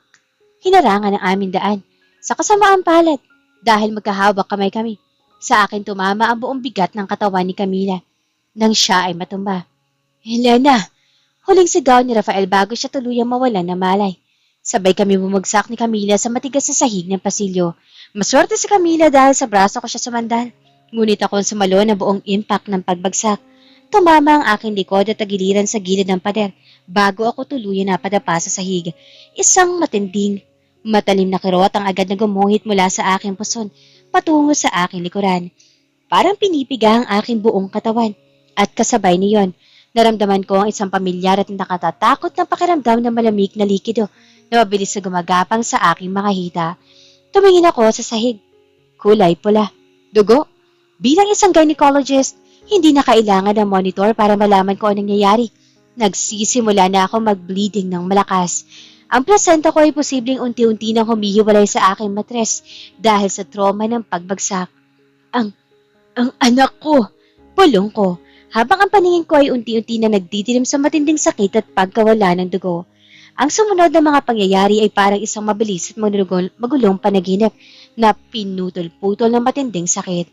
hinarangan ang aming daan. Sa kasamaang palad, dahil magkahawak kamay kami, sa akin tumama ang buong bigat ng katawan ni Camila nang siya ay matumba. Helena! Huling sigaw ni Rafael bago siya tuluyang mawalan ng malay. Sabay kami bumagsak ni Camila sa matigas na sahig ng pasilyo. Maswerte si Camila dahil sa braso ko siya sumandal. Ngunit ako sumalo ng buong impact ng pagbagsak. Tumama ang aking likod at tagiliran sa gilid ng pader bago ako tuluyan na padapa sa sahig. Isang matinding, matalim na kirot ang agad na gumuhit mula sa aking puson patungo sa aking likuran. Parang pinipiga ang aking buong katawan at kasabay niyon, naramdaman ko ang isang pamilyar at nakatatakot na pakiramdam ng malamig na likido na mabilis na gumagapang sa aking mga hita. Tumingin ako sa sahig. Kulay pula. Dugo. Bilang isang gynecologist, hindi na kailangan ng monitor para malaman ko anong nangyayari. Nagsisimula na ako mag-bleeding ng malakas. Ang placenta ko ay posibleng unti-unti nang humihiwalay sa aking matres dahil sa trauma ng pagbagsak. Ang anak ko! Pulong ko, habang ang paningin ko ay unti-unti na nagdidilim sa matinding sakit at pagkawala ng dugo. Ang sumunod na mga pangyayari ay parang isang mabilis at magulong panaginip na pinutol-putol ng matinding sakit.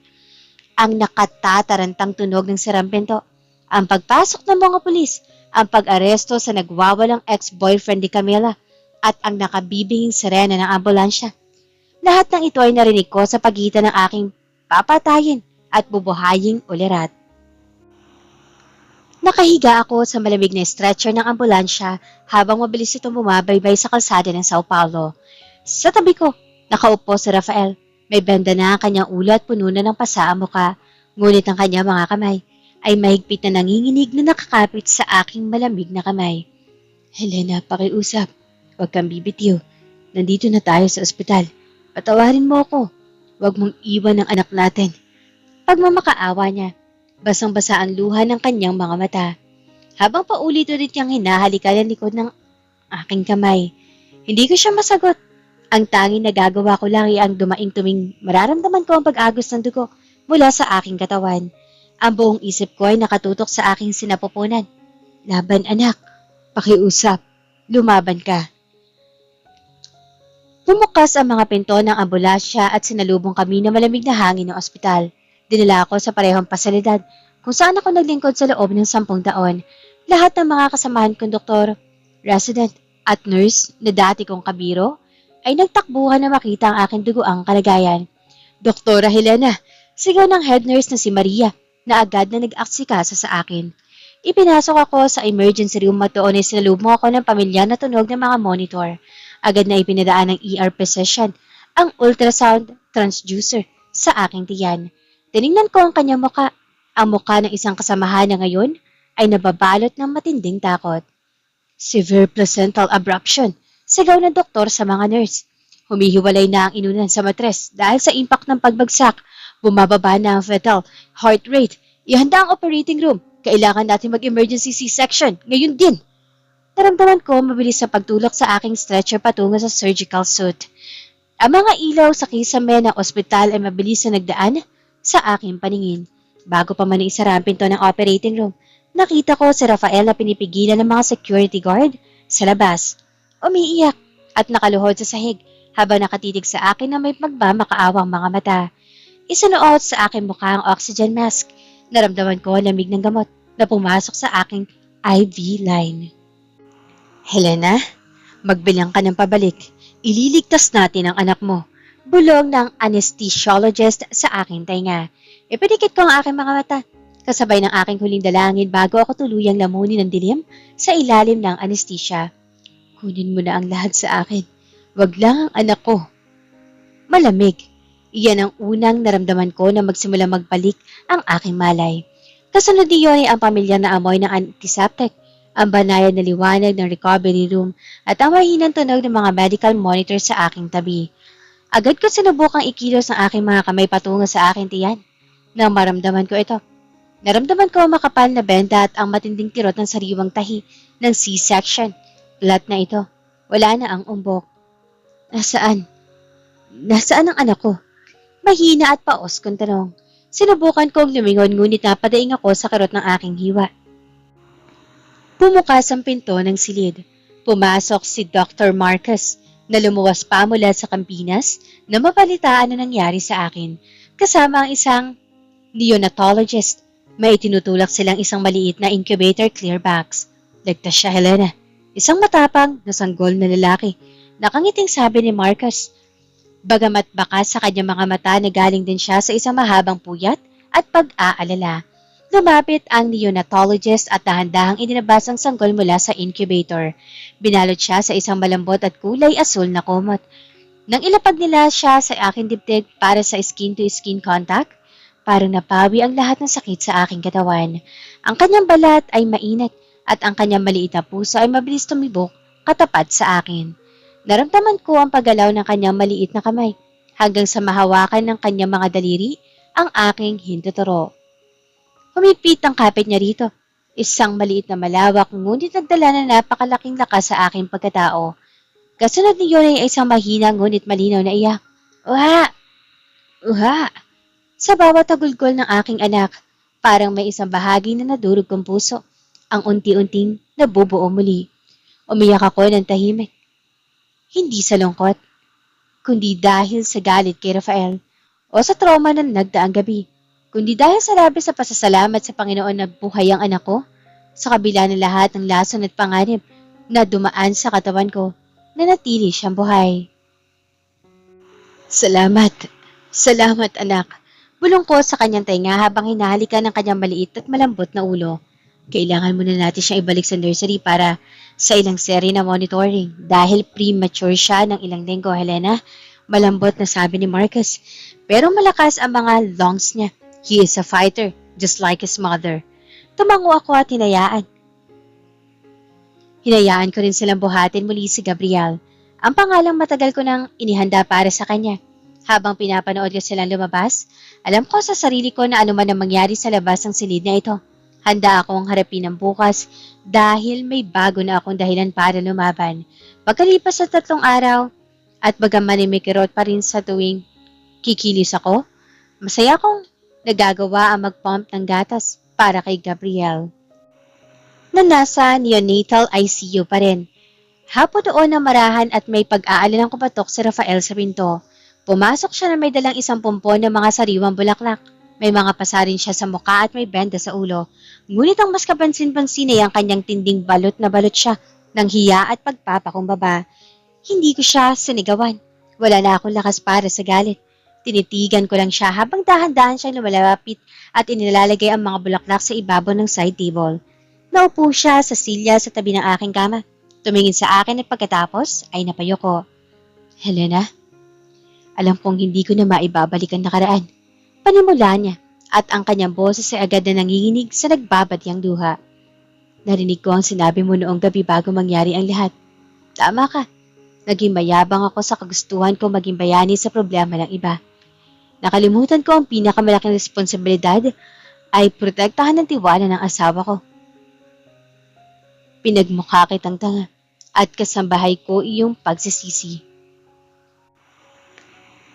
Ang nakatatarantang tunog ng sirampento, ang pagpasok ng mga pulis, ang pag-aresto sa nagwawalang ex-boyfriend ni Camila, at ang nakabibinging sirena ng ambulansya. Lahat ng ito ay narinig ko sa pagitan ng aking papatayin at bubuhaying ulirat. Nakahiga ako sa malamig na stretcher ng ambulansya habang mabilis itong bumabaybay sa kalsada ng Sao Paulo. Sa tabi ko, nakaupo si Rafael. May benda na ang kanyang ulo at puno na ng pasa ang muka, ngunit ang kanyang mga kamay ay mahigpit na nanginginig na nakakapit sa aking malamig na kamay. Helena, pakiusap. Huwag kang bibitiw. Nandito na tayo sa ospital. Patawarin mo ako. Huwag mong iwan ang anak natin. Pagmamakaawa niya, basang-basa ang luha ng kanyang mga mata. Habang paulit-ulit niyang hinahalikan ang likod ng aking kamay, hindi ko siya masagot. Ang tanging nagagawa ko lang ay ang dumaing-tuming mararamdaman ko ang pag-agos ng dugo mula sa aking katawan. Ang buong isip ko ay nakatutok sa aking sinapupunan. Laban anak, pakiusap, lumaban ka. Bumukas ang mga pinto ng ambulansya at sinalubong kami ng malamig na hangin ng ospital. Dinala ako sa parehong pasalidad kung saan ako naglingkod sa loob ng 10 taon. Lahat ng mga kasamahan kong doktor, resident at nurse na dati kong kabiro ay nagtakbuhan na makita ang aking dugoang kalagayan. Doktora Helena, sigaw ng head nurse na si Maria na agad na nag-aksikasa sa akin. Ipinasok ako sa emergency room at doon ay sinalubong ako ng pamilya na tunog ng mga monitor. Agad na ipinadaan ng ER physician ang ultrasound transducer sa aking tiyan. Tiningnan ko ang kanyang muka. Ang muka ng isang kasamahan na ngayon ay nababalot ng matinding takot. Severe placental abruption, sigaw ng doktor sa mga nurse. Humihiwalay na ang inunan sa matres dahil sa impact ng pagbagsak. Bumababa na ang fetal heart rate. Ihanda ang operating room. Kailangan natin mag-emergency C-section. Ngayon din. Naramdaman ko mabilis sa pagtulak sa aking stretcher patungo sa surgical suit. Ang mga ilaw sa kisame ng ospital ay mabilis na nagdaan sa aking paningin. Bago pa man isara ang pinto ng operating room, nakita ko si Rafael na pinipigilan ng mga security guard sa labas. Umiiyak at nakaluhod sa sahig habang nakatitig sa akin na may magmamakaawang mga mata. Isinuot sa aking mukha ang oxygen mask. Naramdaman ko ang lamig ng gamot na pumasok sa aking IV line. Helena, magbilang ka ng pabalik. Ililigtas natin ang anak mo. Bulong ng anesthesiologist sa aking tainga. Ipinikit ko ang aking mga mata. Kasabay ng aking huling dalangin bago ako tuluyang lamunin ng dilim sa ilalim ng anesthesia. Kunin mo na ang lahat sa akin. Wag lang ang anak ko. Malamig. Iyan ang unang naramdaman ko na magsimula magbalik ang aking malay. Kasunod niyon ay ang pamilyar na amoy ng antiseptic, ang banayad na liwanag ng recovery room at ang mahinang tunog ng mga medical monitor sa aking tabi. Agad ko sinubukang ikilos ang aking mga kamay patungo sa aking tiyan. Nang maramdaman ko ito, naramdaman ko ang makapal na benda at ang matinding kirot ng sariwang tahi ng C-section. Flat na ito. Wala na ang umbok. Nasaan? Nasaan ang anak ko? Mahina at paos kong tanong. Sinubukan kong lumingon ngunit napadaing ako sa kirot ng aking hiwa. Bumukas ang pinto ng silid. Pumasok si Dr. Marcus na lumuwas pa mula sa Campinas na mabalitaan na nangyari sa akin. Kasama ang isang neonatologist. May tinutulak silang isang maliit na incubator clear box. Ligtas siya, Helena. Isang matapang na sanggol na lalaki. Nakangiting sabi ni Marcus. Bagamat bakas sa kanyang mga mata na galing din siya sa isang mahabang puyat at pag-aalala. Lumapit ang neonatologist at dahan-dahang inilabas ang sanggol mula sa incubator. Binalot siya sa isang malambot at kulay asul na kumot. Nang ilapag nila siya sa aking dibdib para sa skin-to-skin contact, parang napawi ang lahat ng sakit sa aking katawan. Ang kanyang balat ay mainit at ang kanyang maliit na puso ay mabilis tumibok katapat sa akin. Naramdaman ko ang paggalaw ng kanyang maliit na kamay hanggang sa mahawakan ng kanyang mga daliri ang aking hinduturo. Humipit ang kapit niya rito. Isang maliit na malawak ngunit nagdala na napakalaking lakas sa aking pagkatao. Kasunod niyon ay isang mahina ngunit malinaw na iyak. Uha! Uha! Sa bawat tagulgol ng aking anak, parang may isang bahagi na nadurog kong puso. Ang unti-unting nabubuo muli. Umiyak ako ng tahimik. Hindi sa lungkot, kundi dahil sa galit kay Rafael o sa trauma ng nagdaang gabi, kundi dahil sa labis sa pasasalamat sa Panginoon na buhay ang anak ko, sa kabila ng lahat ng lason at panganib na dumaan sa katawan ko, na natili siyang buhay. Salamat, salamat anak, bulong ko sa kanyang tainga habang hinahalikan ng kanyang maliit at malambot na ulo. Kailangan muna natin siyang ibalik sa nursery para sa ilang seri na monitoring dahil premature siya ng ilang linggo, Helena. Malambot na sabi ni Marcus. Pero malakas ang mga lungs niya. He is a fighter, just like his mother. Tumango ako at hinayaan. Hinayaan ko rin silang buhatin muli si Gabriel. Ang pangalang matagal ko nang inihanda para sa kanya. Habang pinapanood ko silang lumabas, alam ko sa sarili ko na anuman ang mangyari sa labas ng silid na ito. Handa akong harapin ang bukas dahil may bago na akong dahilan para lumaban. Pagkalipas sa 3 araw at bagaman may kirot pa rin sa tuwing kikilis ako, masaya akong nagagawa ang mag-pump ng gatas para kay Gabriel na nasa neonatal ICU pa rin. Hapon doon na marahan at may pag-aalalang kumatok si Rafael sa pinto. Pumasok siya na may dalang isang pumpon ng mga sariwang bulaklak. May mga pasarin siya sa mukha at may benda sa ulo. Ngunit ang mas kapansin-pansin ay ang kanyang tinding balot na balot siya ng hiya at pagpapakumbaba. Hindi ko siya sinigawan. Wala na akong lakas para sa galit. Tinitigan ko lang siya habang dahan-dahan siyang lumalapit at inilalagay ang mga bulaklak sa ibabaw ng side table. Naupo siya sa silya sa tabi ng aking kama. Tumingin sa akin at pagkatapos ay napayoko. Helena, alam kong hindi ko na maibabalik ang nakaraan. Panimula niya at ang kanyang boses ay agad na nanginginig sa nagbabadyang duha. Narinig ko ang sinabi mo noong gabi bago mangyari ang lahat. Tama ka. Naging mayabang ako sa kagustuhan ko maging bayani sa problema ng iba. Nakalimutan ko ang pinakamalaking responsibilidad ay protektahan ng tiwala ng asawa ko. Pinagmukha kitang tanga at kasambahay ko iyong pagsisisi.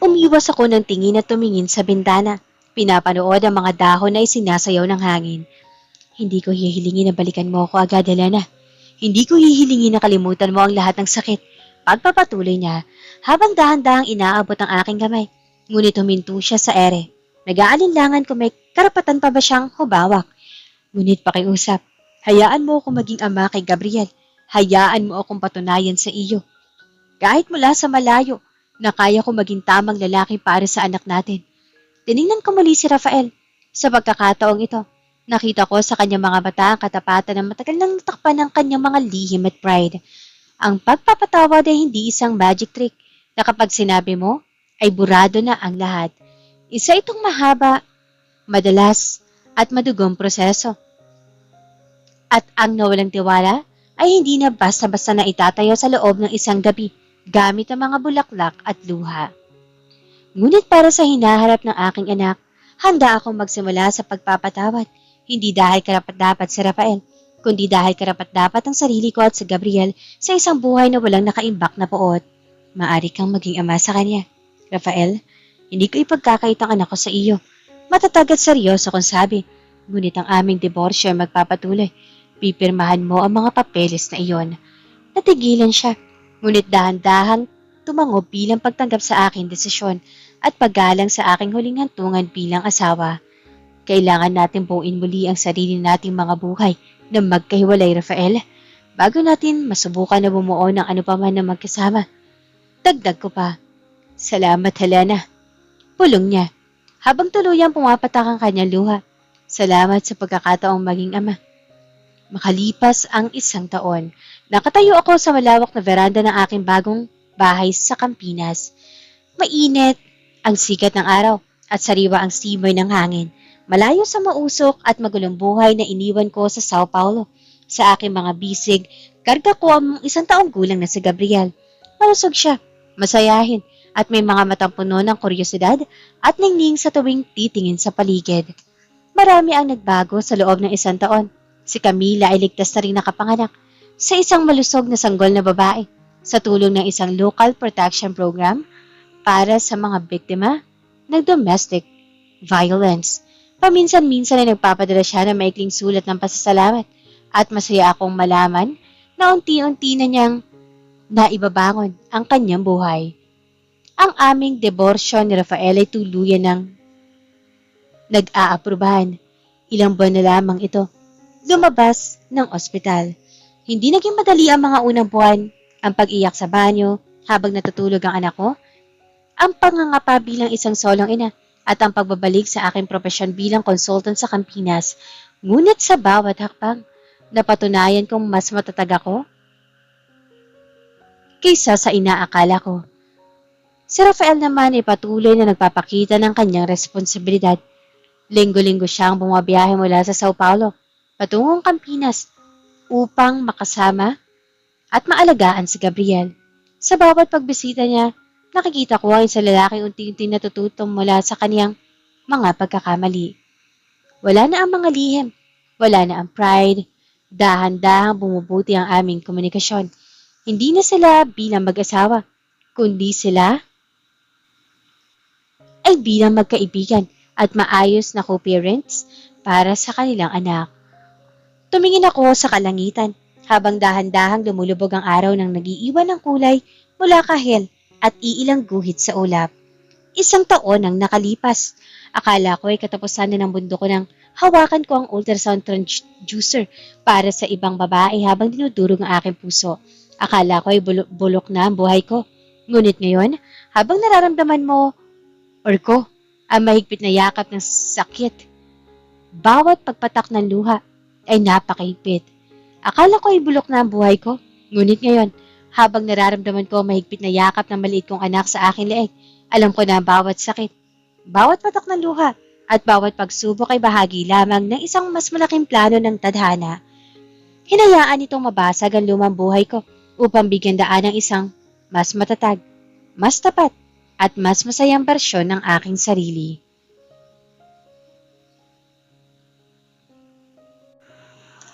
Umiwas ako ng tingin at tumingin sa bintana. Pinapanood ang mga dahon na isinasayaw ng hangin. Hindi ko hihilingin na balikan mo ako agad, Helena. Hindi ko hihilingin na kalimutan mo ang lahat ng sakit. Pagpapatuloy niya, habang dahan-dahang inaabot ang aking kamay. Ngunit huminto siya sa ere. Nag-aalinlangan kung may karapatan pa ba siyang hubawak. Ngunit pakiusap, hayaan mo ako maging ama kay Gabriel. Hayaan mo akong patunayan sa iyo. Kahit mula sa malayo, na kaya ko maging tamang lalaki para sa anak natin. Tiningnan ko muli si Rafael. Sa pagkakataong ito, nakita ko sa kanyang mga mata ang katapatan ng matagal nang natakpan ng kanyang mga lihim at pride. Ang pagpapatawad ay hindi isang magic trick na kapag sinabi mo, ay burado na ang lahat. Isa itong mahaba, madalas, at madugong proseso. At ang nawalang tiwala ay hindi na basta-basta na itatayo sa loob ng isang gabi gamit ang mga bulaklak at luha. Ngunit para sa hinaharap ng aking anak, handa akong magsimula sa pagpapatawad. Hindi dahil karapat-dapat si Rafael, kundi dahil karapat-dapat ang sarili ko at si Gabriel sa isang buhay na walang nakaimbak na poot. Maari kang maging ama sa kanya. Rafael, hindi ko ipagkakait ang anak ko sa iyo. Matatag at seryoso kung sabi, ngunit ang aming diborsyo ay magpapatuloy. Pipirmahan mo ang mga papeles na iyon. Natigilan siya, ngunit dahan-dahang tumango bilang pagtanggap sa aking desisyon at paggalang sa aking huling hantungan bilang asawa. Kailangan natin buuin muli ang sarili nating mga buhay na magkahiwalay, Rafael, bago natin masubukan na bumuo ng ano pa man na magkasama. Dagdag ko pa, salamat Helena. Pulong niya, habang tuluyang pumapatak ang kanyang luha. Salamat sa pagkakataong maging ama. Makalipas ang isang taon, nakatayo ako sa malawak na veranda ng aking bagong bahay sa Campinas. Mainit ang sikat ng araw at sariwa ang simoy ng hangin. Malayo sa mausok at magulong buhay na iniwan ko sa Sao Paulo. Sa aking mga bisig, karga ko ang 1 taong gulang na si Gabriel. Malusog siya, masayahin, at may mga matang puno ng kuryosidad at ningning sa tuwing titingin sa paligid. Marami ang nagbago sa loob ng 1 taon. Si Camila ay ligtas na rin nakapanganak sa isang malusog na sanggol na babae sa tulong ng isang local protection program para sa mga biktima ng domestic violence. Paminsan-minsan ay nagpapadala siya ng maikling sulat ng pasasalamat at masaya akong malaman na unti-unti na niyang naibabangon ang kanyang buhay. Ang aming diborsyo ni Rafael ay tuluyan ng nag-aaprubahan. Ilang buwan na lamang ito. Lumabas ng ospital. Hindi naging madali ang mga unang buwan, ang pag-iyak sa banyo habang natutulog ang anak ko, ang pangangapa bilang isang solong ina, at ang pagbabalik sa aking propesyon bilang consultant sa Campinas. Ngunit sa bawat hakbang, napatunayan kong mas matatag ako kaysa sa inaakala ko. Si Rafael naman ay patuloy na nagpapakita ng kanyang responsibilidad. Linggo-linggo siyang bumabiyahe mula sa Sao Paulo patungong Campinas upang makasama at maalagaan si Gabriel. Sa bawat pagbisita niya, nakikita ko ang isang lalaki unti-unti natututong mula sa kaniyang mga pagkakamali. Wala na ang mga lihim, wala na ang pride, dahan-dahang bumubuti ang aming komunikasyon. Hindi na sila bilang mag-asawa, kundi sila ay bilang magkaibigan at maayos na co-parents para sa kanilang anak. Tumingin ako sa kalangitan habang dahan-dahang lumulubog ang araw ng nag-iiwan ng kulay mula kahel at iilang guhit sa ulap. 1 taon ang nakalipas. Akala ko ay katapusan na ng mundo ko nang hawakan ko ang ultrasound transducer para sa ibang babae habang dinudurog ang aking puso. Akala ko ay bulok na ang buhay ko. Ngunit ngayon, habang nararamdaman mo or ko ang mahigpit na yakap ng sakit, bawat pagpatak ng luha ay napakahigpit. Akala ko ay bulok na ang buhay ko. Ngunit ngayon, habang nararamdaman ko ang mahigpit na yakap ng maliit kong anak sa aking leeg, alam ko na bawat sakit, bawat patak ng luha, at bawat pagsubok ay bahagi lamang ng isang mas malaking plano ng tadhana. Hinayaan itong mabasag ang lumang buhay ko upang bigyan daan ng isang mas matatag, mas tapat, at mas masayang bersyon ng aking sarili.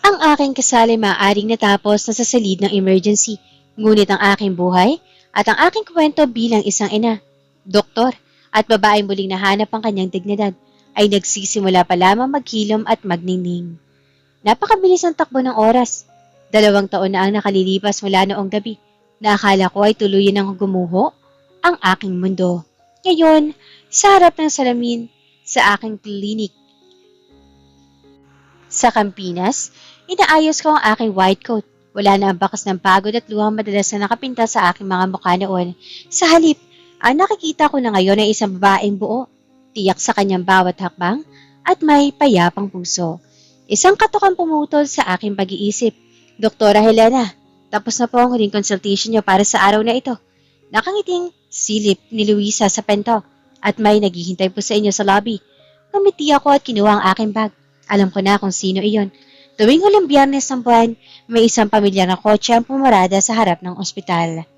Ang aking kasal ay maaaring natapos na sa salid ng emergency, ngunit ang aking buhay at ang aking kwento bilang isang ina, doktor, at babaeng muling nahanap ang kanyang dignidad ay nagsisimula pa lamang maghilom at magningning. Napakabilis ng takbo ng oras. 2 taon na ang nakalilipas mula noong gabi na akala ko ay tuluyan ng gumuho ang aking mundo. Ngayon, sa harap ng salamin sa aking klinik sa Campinas, inaayos ko ang aking white coat Wala na ang bakas ng pagod at luhang madalas na nakapinta sa aking mga mukha noon. Sa halip, ang nakikita ko na ngayon ay isang babaeng buo, tiyak sa kanyang bawat hakbang at may payapang puso. Isang katok ang pumutol sa aking pag-iisip. Doktora Helena, tapos na po ang huling consultation niyo para sa araw na ito. Nakangiting silip ni Luisa sa pento at may naghihintay po sa inyo sa lobby. Ngumiti ako at kinuha ang aking bag. Alam ko na kung sino iyon. Tuwing huling Biyernes ng buwan, may isang pamilya na kotse ang pumarada sa harap ng ospital.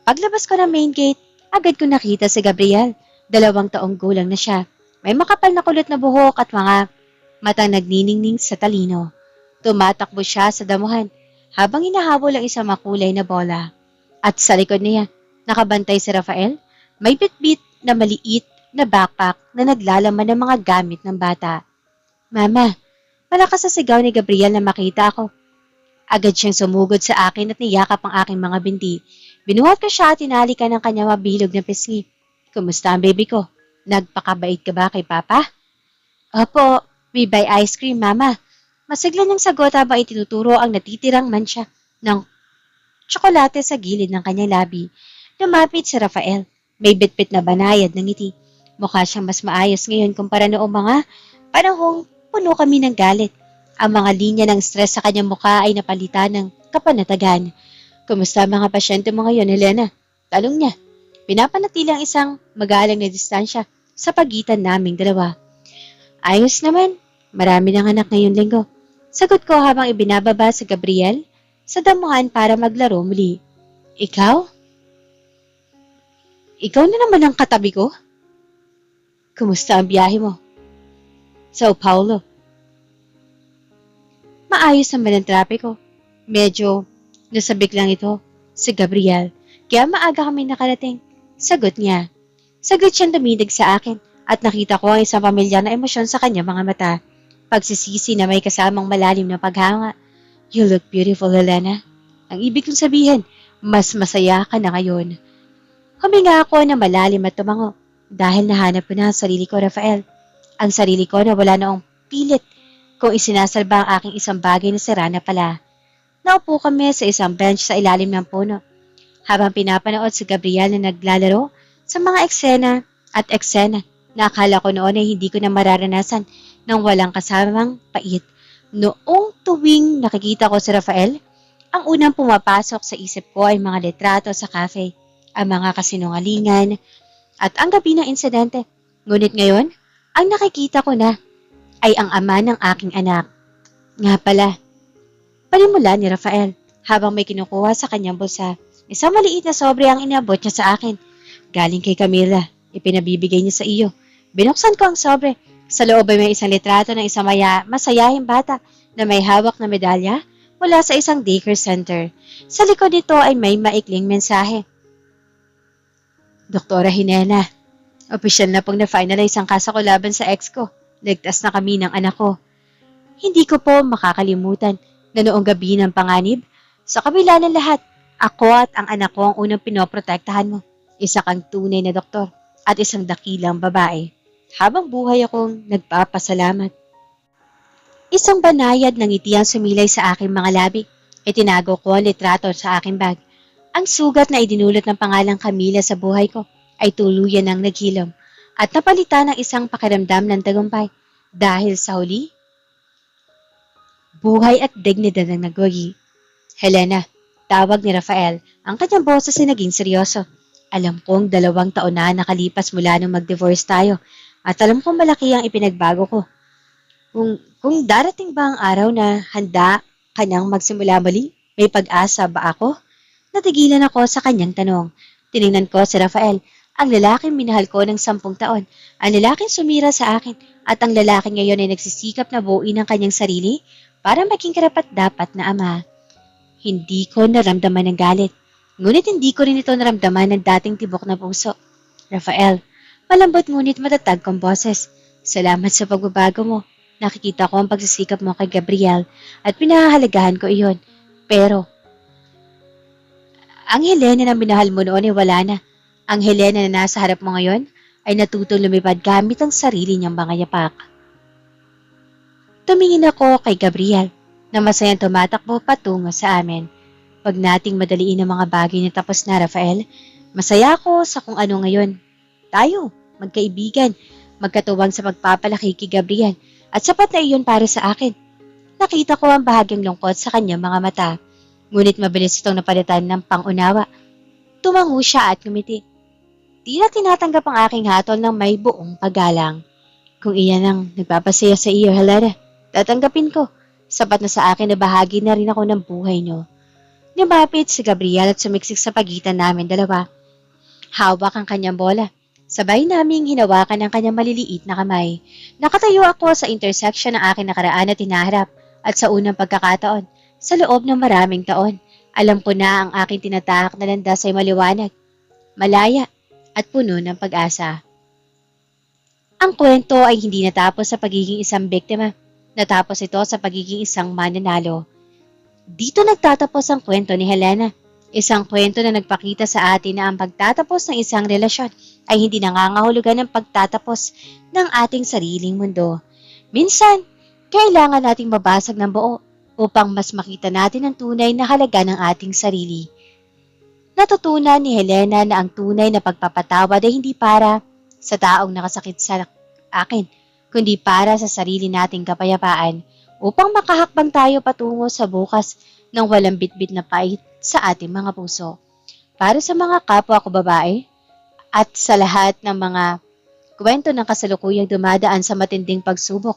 Paglabas ko ng main gate, agad ko nakita si Gabriel. 2 taong gulang na siya. May makapal na kulot na buhok at mga matang nagniningning sa talino. Tumatakbo siya sa damuhan habang hinahabol ang isang makulay na bola. At sa likod niya, nakabantay si Rafael, may bitbit na maliit na backpack na naglalaman ng mga gamit ng bata. Mama, malakas sa sigaw ni Gabriel na makita ako. Agad siyang sumugod sa akin at niyakap ang aking mga binti. Binuhat ko siya at tinalikan ng kanyang mabilog na pisngi. Kumusta ang baby ko? Nagpakabait ka ba kay Papa? Opo, we buy ice cream, Mama. Masigla niyang sagot habang itinuturo ang natitirang mansya ng tsokolate sa gilid ng kanyang labi. Lumapit si Rafael. May bitbit na banayad ng ngiti. Mukha siyang mas maayos ngayon kumpara noong mga panahong puno kami ng galit. Ang mga linya ng stress sa kanyang mukha ay napalitan ng kapanatagan. Kumusta mga pasyente mo ngayon, Helena? Tanong niya. Pinapanatili ang isang magalang na distansya sa pagitan naming dalawa. Ayos naman. Marami ng anak ngayong linggo. Sagot ko habang ibinababa si Gabriel sa damuhan para maglaro muli. Ikaw? Ikaw na naman ang katabi ko? Kumusta ang biyahe mo? Sao Paulo. Maayos naman ang trapiko. Medyo nasabik lang ito, si Gabriel. Kaya maaga kami nakarating. Sagot niya. Sagot siyang dumidig sa akin at nakita ko ang isang pamilyar na emosyon sa kanyang mga mata. Pagsisisi na may kasamang malalim na paghanga. You look beautiful, Helena. Ang ibig kong sabihin, mas masaya ka na ngayon. Huminga ako na malalim at tumango dahil nahanap ko na ang sarili ko, Rafael. Ang sarili ko na wala noong pilit kung isinasalba ang aking isang bagay na sira na pala. Naupo kami sa isang bench sa ilalim ng puno habang pinapanood si Gabriel na naglalaro sa mga eksena na akala ko noon ay hindi ko na mararanasan ng walang kasamang pait. Noong tuwing nakikita ko si Rafael, ang unang pumapasok sa isip ko ay mga litrato sa cafe, ang mga kasinungalingan, at ang gabi ng insidente. Ngunit ngayon, ang nakikita ko na ay ang ama ng aking anak. Nga pala, panimula ni Rafael habang may kinukuha sa kanyang bulsa. Isang maliit na sobre ang inabot niya sa akin. Galing kay Camila, ipinabibigay niya sa iyo. Binuksan ko ang sobre. Sa loob ay may isang litrato ng isang masayahing bata na may hawak na medalya mula sa isang daycare center. Sa likod nito ay may maikling mensahe. Doktora Hinena, opisyal na pong na-finalize ang kaso ko laban sa ex ko. Ligtas na kami ng anak ko. Hindi ko po makakalimutan na noong gabi ng panganib, sa kabila ng lahat, ako at ang anak ko ang unang pinoprotektahan mo. Isa kang tunay na doktor at isang dakilang babae. Habang buhay akong nagpapasalamat. Isang banayad ng ngiti ang sumilay sa aking mga labi. Itinago ko ang litrato sa aking bag. Ang sugat na idinulot ng pangalang Camila sa buhay ko ay tuluyan ng naghilom at napalitan ng isang pakiramdam ng tagumpay dahil sa huli, buhay at dignidad ang nagwagi. Helena, tawag ni Rafael, ang kanyang boses ay naging seryoso. Alam kong 2 taon na nakalipas mula nung mag-divorce tayo at alam kong malaki ang ipinagbago ko. Kung darating ba ang araw na handa ka nang magsimula muli, may pag-asa ba ako? Natigilan ako sa kanyang tanong. Tiningnan ko si Rafael, ang lalaking minahal ko ng 10 taon, ang lalaking sumira sa akin, at ang lalaking ngayon ay nagsisikap na buuin ang kanyang sarili para maging karapat-dapat na ama. Hindi ko naramdaman ng galit, ngunit hindi ko rin ito naramdaman ng dating tibok na puso. Rafael, malambot ngunit matatag kong boses. Salamat sa pagbabago mo. Nakikita ko ang pagsisikap mo kay Gabriel at pinahahalagahan ko iyon. Pero, ang Helena na minahal mo noon ay wala na. Ang Helena na nasa harap mo ngayon ay natutong lumipad gamit ang sarili niyang mga yapak. Tumingin ako kay Gabriel. na masayang tumatakbo patungo sa amin. Pag nating madaliin ang mga bagay na tapos na, Rafael, masaya ako sa kung ano ngayon. Tayo, magkaibigan, magkatuwang sa pagpapalaki kay Gabriel at sapat na iyon para sa akin. Nakita ko ang bahagyang lungkot sa kanyang mga mata, ngunit mabilis itong napalitan ng pangunawa. Tumango siya at ngumiti. Di na tinatanggap ang aking hatol ng may buong paggalang. Kung iyan ang nagpapasaya sa iyo, Helena, tatanggapin ko. Sapat na sa akin na bahagi na rin ako ng buhay niyo. Lumapit si Gabriel at sumiksik sa pagitan namin dalawa. Hawak ang kanyang bola. Sabay naming hinawakan ang kanyang maliliit na kamay. Nakatayo ako sa intersection ng aking nakaraan at hinaharap at sa unang pagkakataon, sa loob ng maraming taon, alam ko na ang aking tinatahak na landas ay maliwanag, malaya at puno ng pag-asa. Ang kwento ay hindi natapos sa pagiging isang biktima. Natapos ito sa pagiging isang mananalo. Dito nagtatapos ang kwento ni Helena. Isang kwento na nagpakita sa atin na ang pagtatapos ng isang relasyon ay hindi nangangahulugan ng pagtatapos ng ating sariling mundo. Minsan, kailangan nating mabasag ng buo upang mas makita natin ang tunay na halaga ng ating sarili. Natutunan ni Helena na ang tunay na pagpapatawad ay hindi para sa taong nakasakit sa akin, kundi para sa sarili nating kapayapaan upang makahakbang tayo patungo sa bukas ng walang bitbit na pait sa ating mga puso. Para sa mga kapwa ko babae at sa lahat ng mga kwento ng kasalukuyang dumadaan sa matinding pagsubok,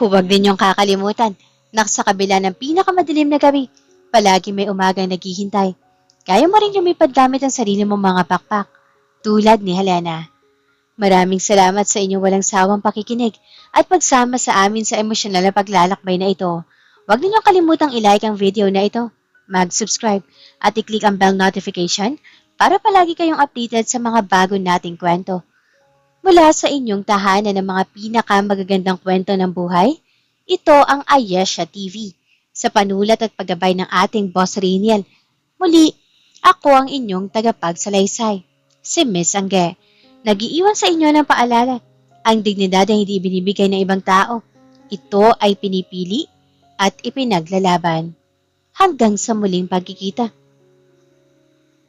huwag ninyong kakalimutan na sa kabila ng pinakamadilim na gabi, palagi may umagang naghihintay. Kaya mo rin lumipad gamit ang sarili mong mga pakpak, tulad ni Helena. Maraming salamat sa inyong walang sawang pakikinig at pagsama sa amin sa emosyonal na paglalakbay na ito. Huwag ninyong kalimutang i-like ang video na ito, mag-subscribe at i-click ang bell notification para palagi kayong updated sa mga bago nating kwento. Mula sa inyong tahanan ng mga pinakamagagandang kwento ng buhay, ito ang Ayesha TV. Sa panulat at paggabay ng ating boss Rainiel, muli, ako ang inyong tagapagsalaysay, si Miss Angge. Nag-iiwan sa inyo ng paalala, ang dignidad ay hindi ibinibigay ng ibang tao. Ito ay pinipili at ipinaglalaban. Hanggang sa muling pagkikita.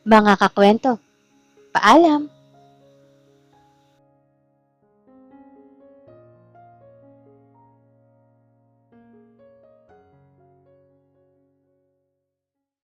Mga kakwento, paalam!